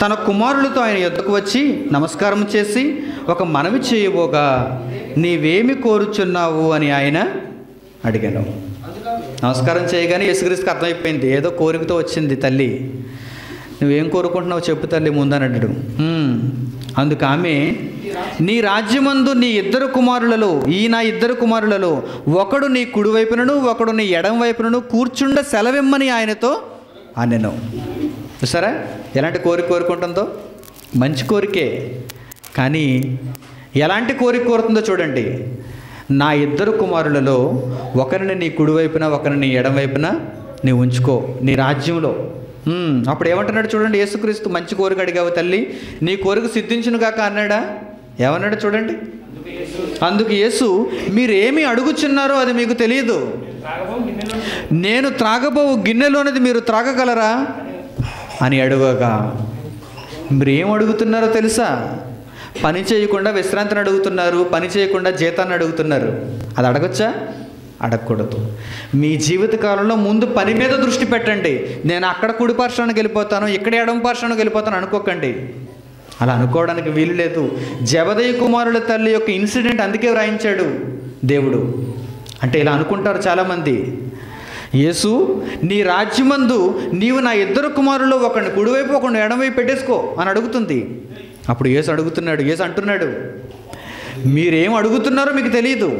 తన కుమారులతో ఆయన యొద్దకు వచ్చి నమస్కారం చేసి ఒక మనవి చేయబోగా, నీవేమి కోరుచున్నావు అని ఆయన అడిగాను. నమస్కారం చేయగానే యేసుక్రీస్తుకి అర్థమైపోయింది, ఏదో కోరికతో వచ్చింది తల్లి. నువ్వేం కోరుకుంటున్నావు చెప్పు తల్లి ముందని అడ్డాడు. అందుకు ఆమె, నీ రాజ్యమందు నీ ఇద్దరు కుమారులలో, నా ఇద్దరు కుమారులలో ఒకడు నీ కుడి వైపునను ఒకడు నీ ఎడం వైపునను కూర్చుండ సెలవిమ్మని ఆయనతో అనెను. చూసారా ఎలాంటి కోరిక కోరుకుంటుందో? మంచి కోరికే, కానీ ఎలాంటి కోరిక కోరుతుందో చూడండి. నా ఇద్దరు కుమారులలో ఒకరిని నీ కుడివైపున ఒకరిని నీ ఎడం వైపున నీ ఉంచుకో నీ రాజ్యంలో. అప్పుడు ఏమంటున్నాడు చూడండి, యేసుక్రీస్తు మంచి కోరిక అడిగావు తల్లి, నీ కోరిక సిద్ధించునుగాక అన్నాడా? ఏమన్నాడు చూడండి. అందుకు యేసు, మీరేమి అడుగుచున్నారో అది మీకు తెలియదు. నేను త్రాగబోవు గిన్నెలోనిది మీరు త్రాగగలరా అని అడుగగా, మీరు ఏం అడుగుతున్నారో తెలుసా? పని చేయకుండా విశ్రాంతిని అడుగుతున్నారు, పని చేయకుండా జీతాన్ని అడుగుతున్నారు. అది అడగొచ్చా? అడగకూడదు. మీ జీవితకాలంలో ముందు పని మీద దృష్టి పెట్టండి. నేను అక్కడ కుడి పార్శ్వానికి వెళ్ళిపోతాను, ఇక్కడ ఎడమ పార్శ్వానికి వెళ్ళిపోతాను అనుకోకండి. అలా అనుకోవడానికి వీలు లేదు. జెబెదయి కుమారుల తల్లి యొక్క ఇన్సిడెంట్ అందుకే వ్రాయించాడు దేవుడు. అంటే ఇలా అనుకుంటారు చాలామంది, యేసు నీ రాజ్యమందు నీవు నా ఇద్దరు కుమారుల్లో ఒకరిని కుడివైపు ఒకరిని ఎడమవైపు పెట్టేసుకో అని అడుగుతుంది. అప్పుడు యేసు అడుగుతున్నాడు, యేసు అంటున్నాడు, మీరేం అడుగుతున్నారో మీకు తెలియదు,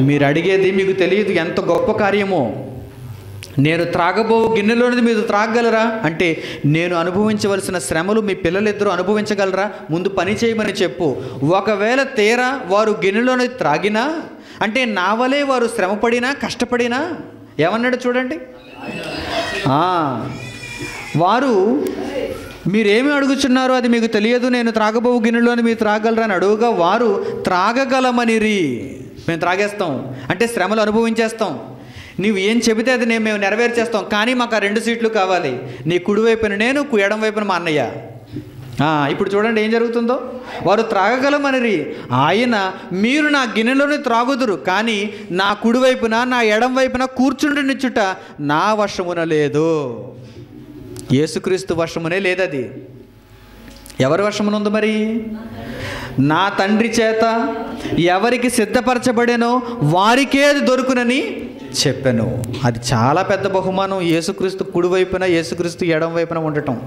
మీరు అడిగేది మీకు తెలియదు. ఎంత గొప్ప కార్యమో. నేను త్రాగబో గిన్నెలోనిది మీరు త్రాగగలరా అంటే, నేను అనుభవించవలసిన శ్రమలు మీ పిల్లలిద్దరూ అనుభవించగలరా? ముందు పని చేయమని చెప్పు. ఒకవేళ తీరా వారు గిన్నెలోనిది త్రాగినా అంటే నా వలే వారు శ్రమపడినా కష్టపడినా, ఏమన్నాడు చూడండి, వారు మీరేమి అడుగుచున్నారో అది మీకు తెలియదు, నేను త్రాగబోవు గిన్నెలోని మీరు త్రాగలరా అని అడుగుగా, వారు త్రాగగలమనిరి. మేము త్రాగేస్తాం అంటే శ్రమలు అనుభవించేస్తాం, నీవు ఏం చెబితే అది మేము నెరవేర్చేస్తాం, కానీ మాకు ఆ 2 సీట్లు కావాలి, నీ కుడివైపున నేను, ఎడం వైపున మా అన్నయ్య. ఇప్పుడు చూడండి ఏం జరుగుతుందో. వారు త్రాగగలమనిరి. ఆయన, మీరు నా గిన్నెలోనే త్రాగుదురు, కానీ నా కుడివైపున నా ఎడం వైపున కూర్చుండనిచ్చుట నా వశమున లేదు. యేసుక్రీస్తు వశమునే లేదది. ఎవరి వశమునుంది మరి? నా తండ్రి చేత ఎవరికి సిద్ధపరచబడేనో వారికే అది దొరుకునని చెప్పాను. అది చాలా పెద్ద బహుమానం. యేసుక్రీస్తు కుడివైపున యేసుక్రీస్తు ఎడం వైపున ఉండటం.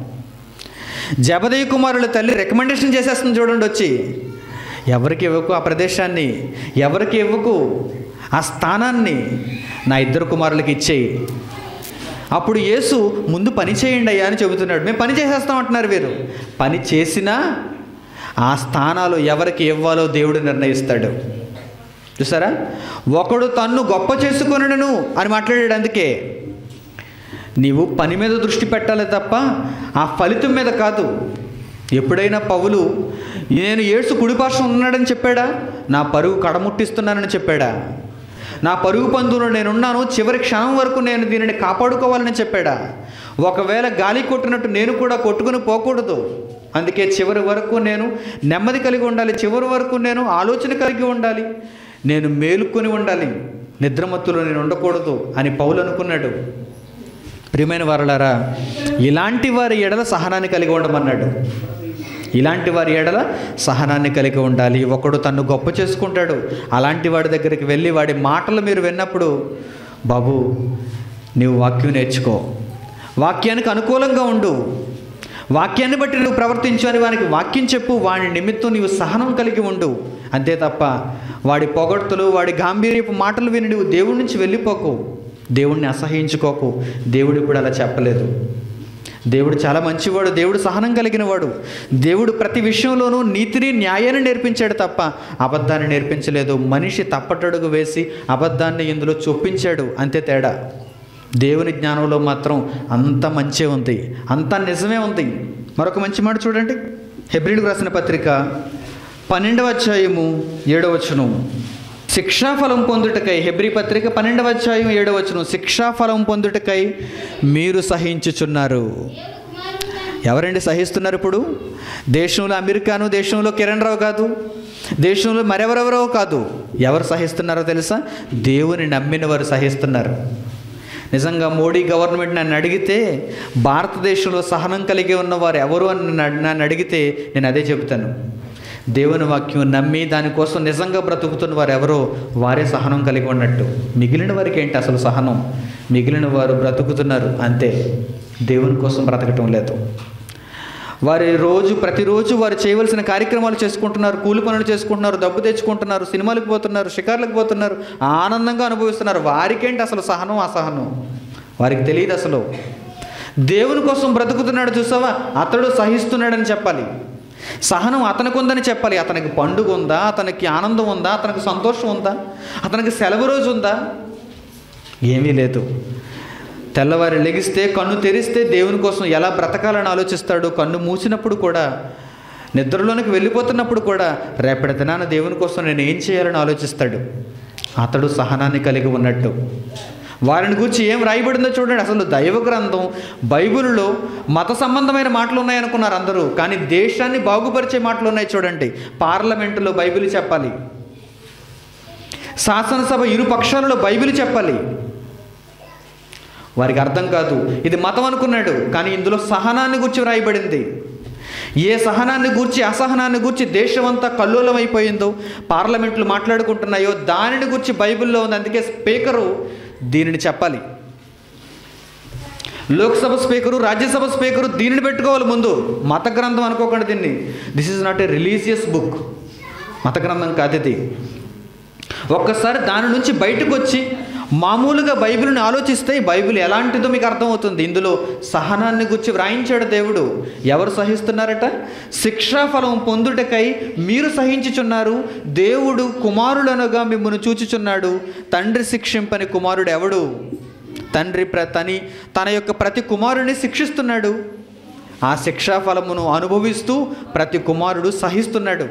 జెబెదయి కుమారుల తల్లి రికమెండేషన్ చేసేస్తుంది చూడండి వచ్చి, ఎవరికి ఇవ్వకు ఆ ప్రదేశాన్ని, ఎవరికి ఇవ్వకు ఆ స్థానాన్ని, నా ఇద్దరు కుమారులకి ఇచ్చేయి. అప్పుడు యేసు, ముందు పని చేయండి అయ్యా అని చెబుతున్నాడు. మేము పని చేసేస్తాం అంటున్నారు వీరు. పని చేసినా ఆ స్థానాలు ఎవరికి ఇవ్వాలో దేవుడు నిర్ణయిస్తాడు. చూసారా, ఒకడు తన్ను గొప్ప చేసుకొనును అని మాట్లాడాడు. అందుకే నీవు పని మీద దృష్టి పెట్టాలి తప్ప ఆ ఫలితం మీద కాదు. ఎప్పుడైనా పౌలు, నేను యేసు కుడిపార్శ్వం ఉన్నాడని చెప్పాడా? నా పరుగు కడముట్టిస్తున్నానని చెప్పాడా? నా పరుగు పందులో నేనున్నాను, చివరి క్షణం వరకు నేను దీనిని కాపాడుకోవాలని చెప్పాడా? ఒకవేళ గాలి కొట్టినట్టు నేను కూడా కొట్టుకుని పోకూడదు. అందుకే చివరి వరకు నేను నెమ్మది కలిగి ఉండాలి, చివరి వరకు నేను ఆలోచన కలిగి ఉండాలి, నేను మేలుకొని ఉండాలి, నిద్రమత్తులో నేను ఉండకూడదు అని పౌలు అనుకున్నాడు. ప్రియమైన వారలారా, ఇలాంటి వారి ఎడల సహనాన్ని కలిగి ఉండమన్నాడు. ఇలాంటి వారి ఎడల సహనాన్ని కలిగి ఉండాలి. ఒకడు తన్ను గొప్ప చేసుకుంటాడు, అలాంటి వాడి దగ్గరికి వెళ్ళి వాడి మాటలు మీరు విన్నప్పుడు, బాబు నీవు వాక్యం నేర్చుకో, వాక్యానికి అనుకూలంగా ఉండు, వాక్యాన్ని బట్టి నువ్వు ప్రవర్తించు అని వానికి వాక్యం చెప్పు, వాడి నిమిత్తం నీవు సహనం కలిగి ఉండు. అంతే తప్ప వాడి పొగడ్తలు వాడి గాంభీర్యపు మాటలు విని నువ్వు దేవుడి నుంచి వెళ్ళిపోకు, దేవుణ్ణి అసహించుకోకు. దేవుడు ఇప్పుడు అలా చెప్పలేదు. దేవుడు చాలా మంచివాడు, దేవుడు సహనం కలిగిన వాడు. దేవుడు ప్రతి విషయంలోనూ నీతిని న్యాయాన్ని నేర్పించాడు తప్ప అబద్ధాన్ని నేర్పించలేదు. మనిషి తప్పటడుగు వేసి అబద్ధాన్ని ఇందులో చొప్పించాడు, అంతే తేడా. దేవుని జ్ఞానంలో మాత్రం అంత మంచే ఉంది, అంత నిజమే ఉంది. మరొక మంచి మాట చూడండి, హెబ్రీయులకు రాసిన పత్రిక 12వ అధ్యాయము 7వ వచనం. శిక్షాఫలం పొందుటకై, హెబ్రీ పత్రిక 12వ అధ్యాయం 7వ వచనం, శిక్షాఫలం పొందుటకై మీరు సహించుచున్నారు. ఎవరండి సహిస్తున్నారు ఇప్పుడు? దేశంలో అమెరికాను, దేశంలో కిరణ్ రావు కాదు, దేశంలో మరెవరెవరో కాదు, ఎవరు సహిస్తున్నారో తెలుసా? దేవుని నమ్మిన వారు సహిస్తున్నారు. నిజంగా మోడీ గవర్నమెంట్ నన్ను అడిగితే భారతదేశంలో సహనం కలిగి ఉన్నవారు ఎవరు అని నన్ను అడిగితే నేను అదే చెబుతాను. దేవుని వాక్యం నమ్మి దానికోసం నిజంగా బ్రతుకుతున్న వారు ఎవరో వారే సహనం కలిగి ఉన్నట్టు. మిగిలిన వారికి ఏంటి అసలు సహనం? మిగిలిన వారు బ్రతుకుతున్నారు అంతే, దేవుని కోసం బ్రతకటం లేదు. వారి ప్రతిరోజు వారు చేయవలసిన కార్యక్రమాలు చేసుకుంటున్నారు, కూలి పనులు చేసుకుంటున్నారు, డబ్బు తెచ్చుకుంటున్నారు, సినిమాలకు పోతున్నారు, షికార్లకు పోతున్నారు, ఆనందంగా అనుభవిస్తున్నారు. వారికేంటి అసలు సహనం అసహనం? వారికి తెలియదు అసలు. దేవుని కోసం బ్రతుకుతున్నాడు చూసావా, అతడు సహిస్తున్నాడని చెప్పాలి. సహనం అతనికి ఉందని చెప్పాలి. అతనికి పండుగ ఉందా? అతనికి ఆనందం ఉందా? అతనికి సంతోషం ఉందా? అతనికి సెలవు రోజు ఉందా? ఏమీ లేదు. తెల్లవారి లెగిస్తే, కన్ను తెరిస్తే దేవుని కోసం ఎలా బ్రతకాలని ఆలోచిస్తాడు. కన్ను మూసినప్పుడు కూడా, నిద్రలోనికి వెళ్ళిపోతున్నప్పుడు కూడా రేపటి దినాన దేవుని కోసం నేను ఏం చేయాలని ఆలోచిస్తాడు. అతడు సహనాన్ని కలిగి ఉన్నట్టు. వారిని గురించి ఏం రాయబడిందో చూడండి. అసలు దైవ గ్రంథం బైబిల్లో మత సంబంధమైన మాటలు ఉన్నాయనుకున్నారు అందరూ, కానీ దేశాన్ని బాగుపరిచే మాటలు ఉన్నాయి చూడండి. పార్లమెంటులో బైబిల్ చెప్పాలి, శాసనసభ ఇరు పక్షాలలో బైబిల్ చెప్పాలి. వారికి అర్థం కాదు, ఇది మతం అనుకున్నాడు, కానీ ఇందులో సహనాన్ని గురించి రాయబడింది. ఏ సహనాన్ని గూర్చి అసహనాన్ని గూర్చి దేశమంతా కల్లోలం అయిపోయిందో, పార్లమెంట్లు మాట్లాడుకుంటున్నాయో దానిని గురించి బైబిల్లో ఉంది. అందుకే స్పీకరు దీనిని చెప్పాలి. లోక్సభ స్పీకరు, రాజ్యసభ స్పీకరు దీనిని పెట్టుకోవాలి ముందు. మత గ్రంథం అనుకోకండి దీన్ని. This is not a religious book, మత గ్రంథం కాదు ఇది. ఒక్కసారి దాని నుంచి బయటకు వచ్చి మామూలుగా బైబిల్ని ఆలోచిస్తే ఈ బైబిల్ ఎలాంటిదో మీకు అర్థమవుతుంది. ఇందులో సహనాన్ని గురించి వ్రాయించాడు దేవుడు. ఎవరు సహిస్తున్నారట? శిక్షాఫలం పొందుటకై మీరు సహించుచున్నారు. దేవుడు కుమారులనుగా మిమ్మల్ని చూచుచున్నాడు. తండ్రి శిక్షింపని కుమారుడు ఎవడు? తండ్రి తన యొక్క ప్రతి కుమారుని శిక్షిస్తున్నాడు. ఆ శిక్షాఫలమును అనుభవిస్తూ ప్రతి కుమారుడు సహిస్తున్నాడు.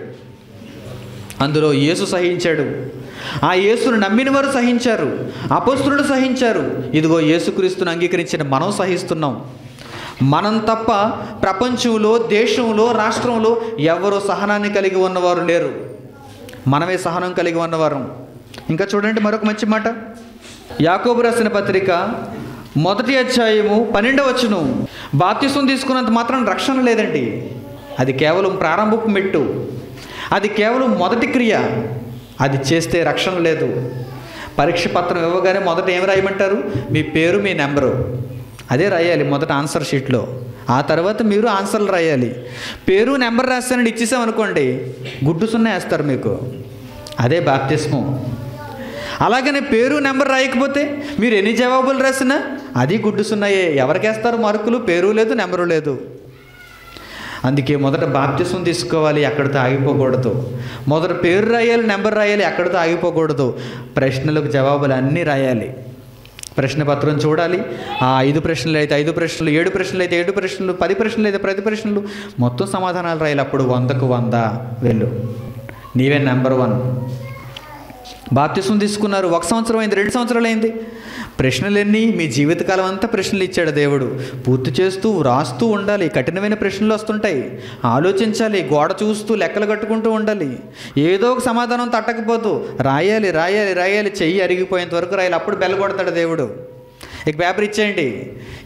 అందులో యేసు సహించాడు. ఆ యేసును నమ్మిన వారు సహించారు, అపొస్తలులు సహించారు. ఇదిగో యేసుక్రీస్తును అంగీకరించిన మనం సహిస్తున్నాం. మనం తప్ప ప్రపంచంలో, దేశంలో, రాష్ట్రంలో ఎవరో సహనాన్ని కలిగి ఉన్నవారు లేరు. మనమే సహనం కలిగి ఉన్నవారు. ఇంకా చూడండి మరొక మంచి మాట. యాకోబు రాసిన పత్రిక 1వ అధ్యాయము 12వ వచనం. బాప్తిసం తీసుకున్నంత మాత్రం రక్షణ లేదండి. అది కేవలం ప్రారంభపు మెట్టు, అది కేవలం మొదటి క్రియ. అది చేస్తే రక్షణ లేదు. పరీక్ష పత్రం ఇవ్వగానే మొదట ఏం రాయమంటారు? మీ పేరు, మీ నెంబరు, అదే రాయాలి మొదట ఆన్సర్ షీట్లో. ఆ తర్వాత మీరు ఆన్సర్లు రాయాలి. పేరు నెంబర్ రాస్తానని ఇచ్చేసామనుకోండి, గుడ్డు సున్నా వేస్తారు మీకు. అదే బాప్తిస్మం. అలాగనే పేరు నెంబర్ రాయకపోతే మీరు ఎన్ని జవాబులు రాసినా అది గుడ్డు సున్నాయే. ఎవరికి వేస్తారు మార్కులు? పేరు లేదు, నెంబరు లేదు. అందుకే మొదట బాప్తిసం తీసుకోవాలి, అక్కడితో ఆగిపోకూడదు. మొదట పేరు రాయాలి, నెంబర్ రాయాలి, అక్కడితో ఆగిపోకూడదు. ప్రశ్నలకు జవాబులు అన్నీ రాయాలి. ప్రశ్న పత్రం చూడాలి. ఆ 5 ప్రశ్నలు అయితే 5 ప్రశ్నలు, 7 ప్రశ్నలు అయితే 7 ప్రశ్నలు, 10 ప్రశ్నలు అయితే 10 ప్రశ్నలు, మొత్తం సమాధానాలు రాయాలి. అప్పుడు 100కు 100 వెళ్ళు, నీవే నెంబర్ 1. బాప్తిసం తీసుకున్నారు, 1 సంవత్సరం అయింది, 2 సంవత్సరాలు అయింది. ప్రశ్నలన్నీ మీ జీవితకాలం అంతా ప్రశ్నలు ఇచ్చాడు దేవుడు. పూర్తి చేస్తూ వ్రాస్తూ ఉండాలి. కఠినమైన ప్రశ్నలు వస్తుంటాయి, ఆలోచించాలి. గోడ చూస్తూ లెక్కలు కట్టుకుంటూ ఉండాలి. ఏదో ఒక సమాధానం తట్టకపోతూ రాయాలి రాయాలి రాయాలి, చెయ్యి అరిగిపోయేంత వరకు రాయాలి. అప్పుడు బెల్ల కొడతాడు దేవుడు. ఇక పేపర్ ఇచ్చేయండి,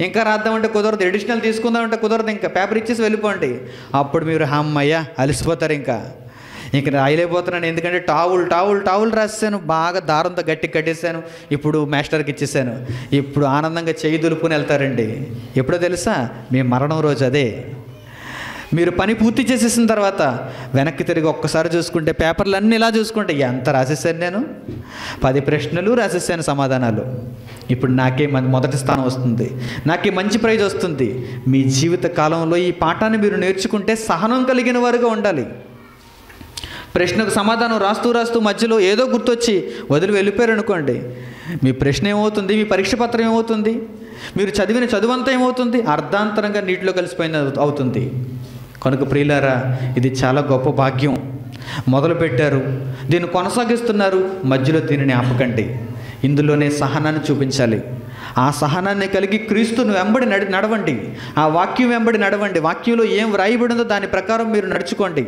ఇంకా రాద్దామంటే కుదరదు, ఎడిషనల్ తీసుకుందామంటే కుదరదు, ఇంకా పేపర్ ఇచ్చేసి వెళ్ళిపోండి. అప్పుడు మీరు అమ్మయ్య అలసిపోతారు. ఇంక రాయలేకపోతున్నాను, ఎందుకంటే టావుల్ రాసాను, బాగా దారంతో గట్టి కట్టేశాను, ఇప్పుడు మాస్టర్కి ఇచ్చేసాను. ఇప్పుడు ఆనందంగా చేయి దులుపుని వెళ్తారండి. ఎప్పుడో తెలుసా? మీ మరణం రోజు. అదే మీరు పని పూర్తి చేసేసిన తర్వాత వెనక్కి తిరిగి ఒక్కసారి చూసుకుంటే, పేపర్లు అన్నీ ఇలా చూసుకుంటే ఎంత రాసేసాను నేను? 10 ప్రశ్నలు రాసేసాను, సమాధానాలు. ఇప్పుడు నాకే మొదటి స్థానం వస్తుంది, నాకే మంచి ప్రైజ్ వస్తుంది. మీ జీవిత కాలంలో ఈ పాఠాన్ని మీరు నేర్చుకుంటే సహనం కలిగిన వారుగా ఉండాలి. ప్రశ్నకు సమాధానం రాస్తూ మధ్యలో ఏదో గుర్తొచ్చి వదిలి వెళ్ళిపోయారు అనుకోండి, మీ ప్రశ్న ఏమవుతుంది? మీ పరీక్ష పత్రం ఏమవుతుంది? మీరు చదివిన చదువంతా ఏమవుతుంది? అర్ధాంతరంగా నీటిలో కలిసిపోయింది అవుతుంది. కనుక ప్రియులారా, ఇది చాలా గొప్ప భాగ్యం. మొదలుపెట్టారు, దీన్ని కొనసాగిస్తున్నారు, మధ్యలో దీనిని ఆపకండి. ఇందులోనే సహనాన్ని చూపించాలి. ఆ సహనాన్ని కలిగి క్రీస్తును వెంబడి నడవండి. ఆ వాక్యం వెంబడి నడవండి. వాక్యంలో ఏం వ్రాయబడిందో దాని ప్రకారం మీరు నడుచుకోండి.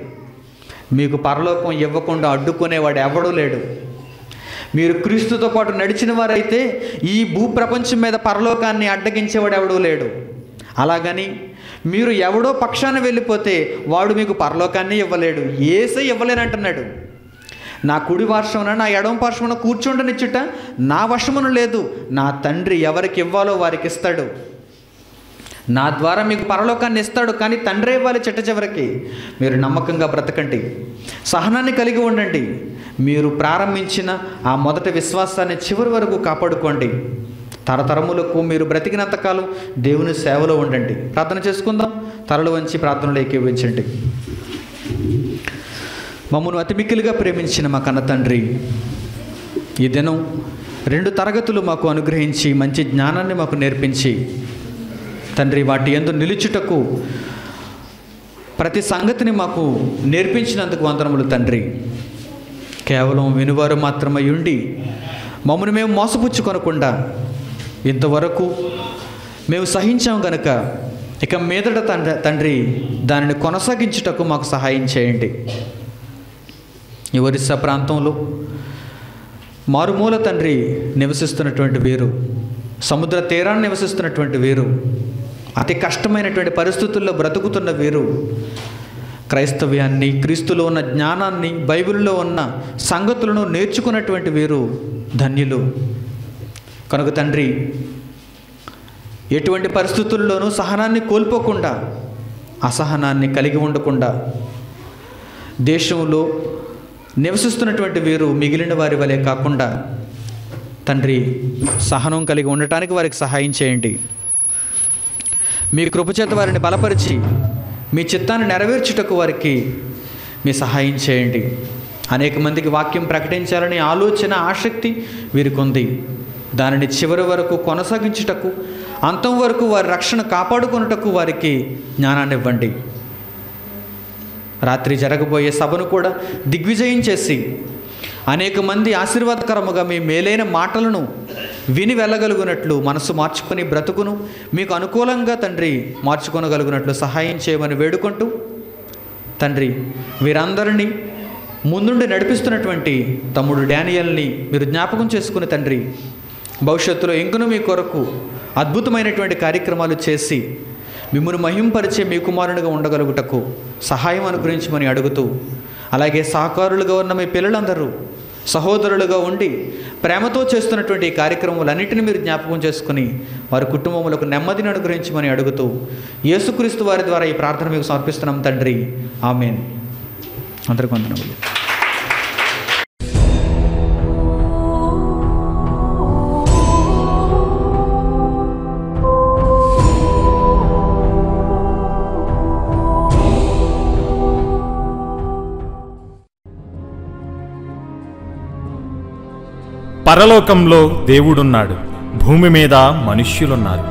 మీకు పరలోకం ఇవ్వకుండా అడ్డుకునేవాడు ఎవడూ లేడు. మీరు క్రీస్తుతో పాటు నడిచిన వారైతే ఈ భూప్రపంచం మీద పరలోకాన్ని అడ్డగించేవాడు ఎవడూ లేడు. అలాగని మీరు ఎవడో పక్షాన వెళ్ళిపోతే వాడు మీకు పరలోకాన్ని ఇవ్వలేడు. యేసే ఇవ్వలేనంటున్నాడు. నా కుడి పార్శ్వమున నా ఎడమ పార్శ్వమున కూర్చుండనిచ్చుట నా వశమున లేదు. నా తండ్రి ఎవరికి ఇవ్వాలో వారికి ఇస్తాడు. నా ద్వారా మీకు పరలోకాన్ని ఇస్తాడు, కానీ తండ్రి ఇవ్వాలి చిట్ట చివరికి. మీరు నమ్మకంగా బ్రతకండి, సహనాన్ని కలిగి ఉండండి. మీరు ప్రారంభించిన ఆ మొదటి విశ్వాసాన్ని చివరి వరకు కాపాడుకోండి. తరతరములకు మీరు బ్రతికినంతకాలం దేవుని సేవలో ఉండండి. ప్రార్థన చేసుకుందాం. తలలు వంచి ప్రార్థనలో ఏకీభవించండి. మమ్మను అతి మిక్కిలిగా ప్రేమించిన మా కన్న తండ్రి, ఈ దినం 2 తరగతులు మాకు అనుగ్రహించి మంచి జ్ఞానాన్ని మాకు నేర్పించి తండ్రి, వాటి యందు నిలుచుటకు ప్రతి సంగతిని మాకు నేర్పించినందుకు వందనములు తండ్రి. కేవలం వినువారు మాత్రమై ఉండి మమ్మల్ని మేము మోసపుచ్చుకొనకుండా ఇంతవరకు మేము సహించాం గనుక ఇక మీదట తండ్రి దానిని కొనసాగించుటకు మాకు సహాయం చేయండి. ఈ ఒరిస్సా ప్రాంతంలో మారుమూల తండ్రి నివసిస్తున్నటువంటి వీరు, సముద్ర తీరాన్ని నివసిస్తున్నటువంటి వీరు, అతి కష్టమైనటువంటి పరిస్థితుల్లో బ్రతుకుతున్న వీరు క్రైస్తవ్యాన్ని, క్రీస్తులో ఉన్న జ్ఞానాన్ని, బైబిల్లో ఉన్న సంగతులను నేర్చుకున్నటువంటి వీరు ధన్యులు. కనుక తండ్రి, ఎటువంటి పరిస్థితుల్లోనూ సహనాన్ని కోల్పోకుండా, అసహనాన్ని కలిగి ఉండకుండా దేశంలో నివసిస్తున్నటువంటి వీరు మిగిలిన వారి వలె కాకుండా తండ్రి సహనం కలిగి ఉండటానికి వారికి సహాయం చేయండి. మీ కృపచేత వారిని బలపరిచి మీ చిత్తాన్ని నెరవేర్చుటకు వారికి మీ సహాయం చేయండి. అనేక మందికి వాక్యం ప్రకటించాలని ఆలోచన, ఆసక్తి వీరికి ఉంది. దానిని చివరి వరకు కొనసాగించుటకు, అంతం వరకు వారి రక్షణ కాపాడుకొనుటకు వారికి జ్ఞానాన్ని ఇవ్వండి. రాత్రి జరగబోయే సభను కూడా దిగ్విజయం చేసి అనేక మంది ఆశీర్వాదకరముగా మీ మేలైన మాటలను విని వెళ్ళగలుగునట్లు, మనసు మార్చుకొని బ్రతుకును మీకు అనుకూలంగా తండ్రి మార్చుకొనగలుగునట్లు సహాయం చేయమని వేడుకుంటూ తండ్రి, వీరందరినీ ముందుండి నడిపిస్తున్నటువంటి తమ్ముడు డానియల్ని మీరు జ్ఞాపకం చేసుకుని తండ్రి, భవిష్యత్తులో ఇంకనూ మీ కొరకు అద్భుతమైనటువంటి కార్యక్రమాలు చేసి మిమ్మల్ని మహింపరిచే మీ కుమారునిగా ఉండగలుగుటకు సహాయం అనుగ్రహించమని అడుగుతూ, అలాగే సహకారులుగా ఉన్న మీ పిల్లలందరూ సహోదరులుగా ఉండి ప్రేమతో చేస్తున్నటువంటి ఈ కార్యక్రమాలన్నింటినీ మీరు జ్ఞాపకం చేసుకుని వారి కుటుంబములకు నెమ్మదిని అనుగ్రహించమని అడుగుతూ, యేసుక్రీస్తు వారి ద్వారా ఈ ప్రార్థన మీకు సమర్పిస్తున్నాం తండ్రి. ఆమేన్. అందరికీ వందనములు. పరలోకంలో దేవుడున్నాడు, భూమి మీద మనుష్యులున్నారు.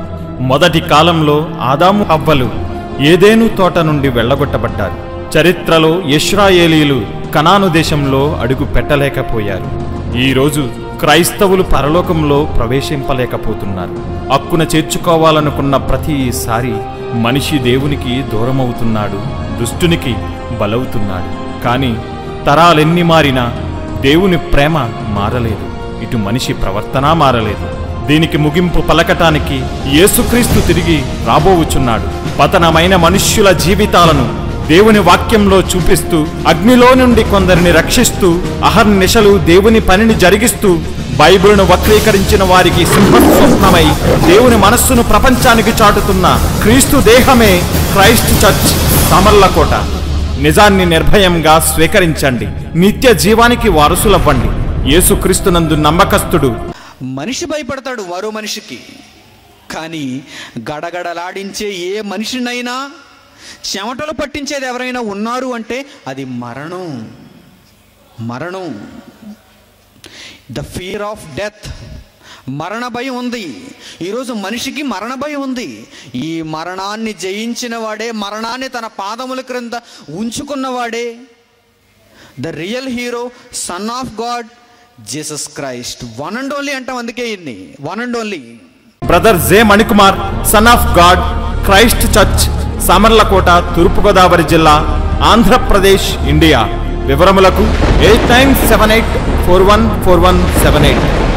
మొదటి కాలంలో ఆదాము హవ్వలు ఏదేను తోట నుండి వెళ్ళగొట్టబడ్డారు. చరిత్రలో ఇశ్రాయేలీలు కనాను దేశంలో అడుగు పెట్టలేకపోయారు. ఈరోజు క్రైస్తవులు పరలోకంలో ప్రవేశింపలేకపోతున్నారు. హక్కున చేర్చుకోవాలనుకున్న ప్రతిసారి మనిషి దేవునికి దూరమవుతున్నాడు, దుష్టునికి బలవుతున్నాడు. కానీ తరాలెన్ని మారినా దేవుని ప్రేమ మారలేదు, ఇటు మనిషి ప్రవర్తన మారలేదు. దీనికి ముగింపు పలకటానికి యేసుక్రీస్తు తిరిగి రాబోవుచున్నాడు. పతనమైన మనుష్యుల జీవితాలను దేవుని వాక్యంలో చూపిస్తూ, అగ్నిలో నుండి కొందరిని రక్షిస్తూ, అహర్నిశలు దేవుని పనిని జరిగిస్తూ, బైబిల్ను వక్రీకరించిన వారికి సింహస్వప్నమై దేవుని మనస్సును ప్రపంచానికి చాటుతున్న క్రీస్తు దేహమే క్రైస్ట్ చర్చ్ సామర్లకోట. నిజాన్ని నిర్భయంగా స్వీకరించండి, నిత్య జీవానికి వారసులవ్వండి. యేసుక్రీస్తునందు నమ్మకస్తుడు. మనిషి భయపడతాడు మరో మనిషికి, కానీ గడగడలాడించే ఏ మనిషినైనా చెమటలు పట్టించేది ఎవరైనా ఉన్నారు అంటే అది మరణం. మరణం, ద ఫియర్ ఆఫ్ డెత్, మరణ భయం ఉంది. ఈరోజు మనిషికి మరణ భయం ఉంది. ఈ మరణాన్ని జయించిన వాడే, మరణాన్ని తన పాదముల క్రింద ఉంచుకున్నవాడే the real hero, son of God, Jesus Christ. One and only అంటాం, అందుకే ఇన్ని one and only. Brother J Manikumar, son of God, Christ church, Samarlakota, Thurpu Godavari జిల్లా, ఆంధ్రప్రదేశ్, ఇండియా. వివరములకు 8978414178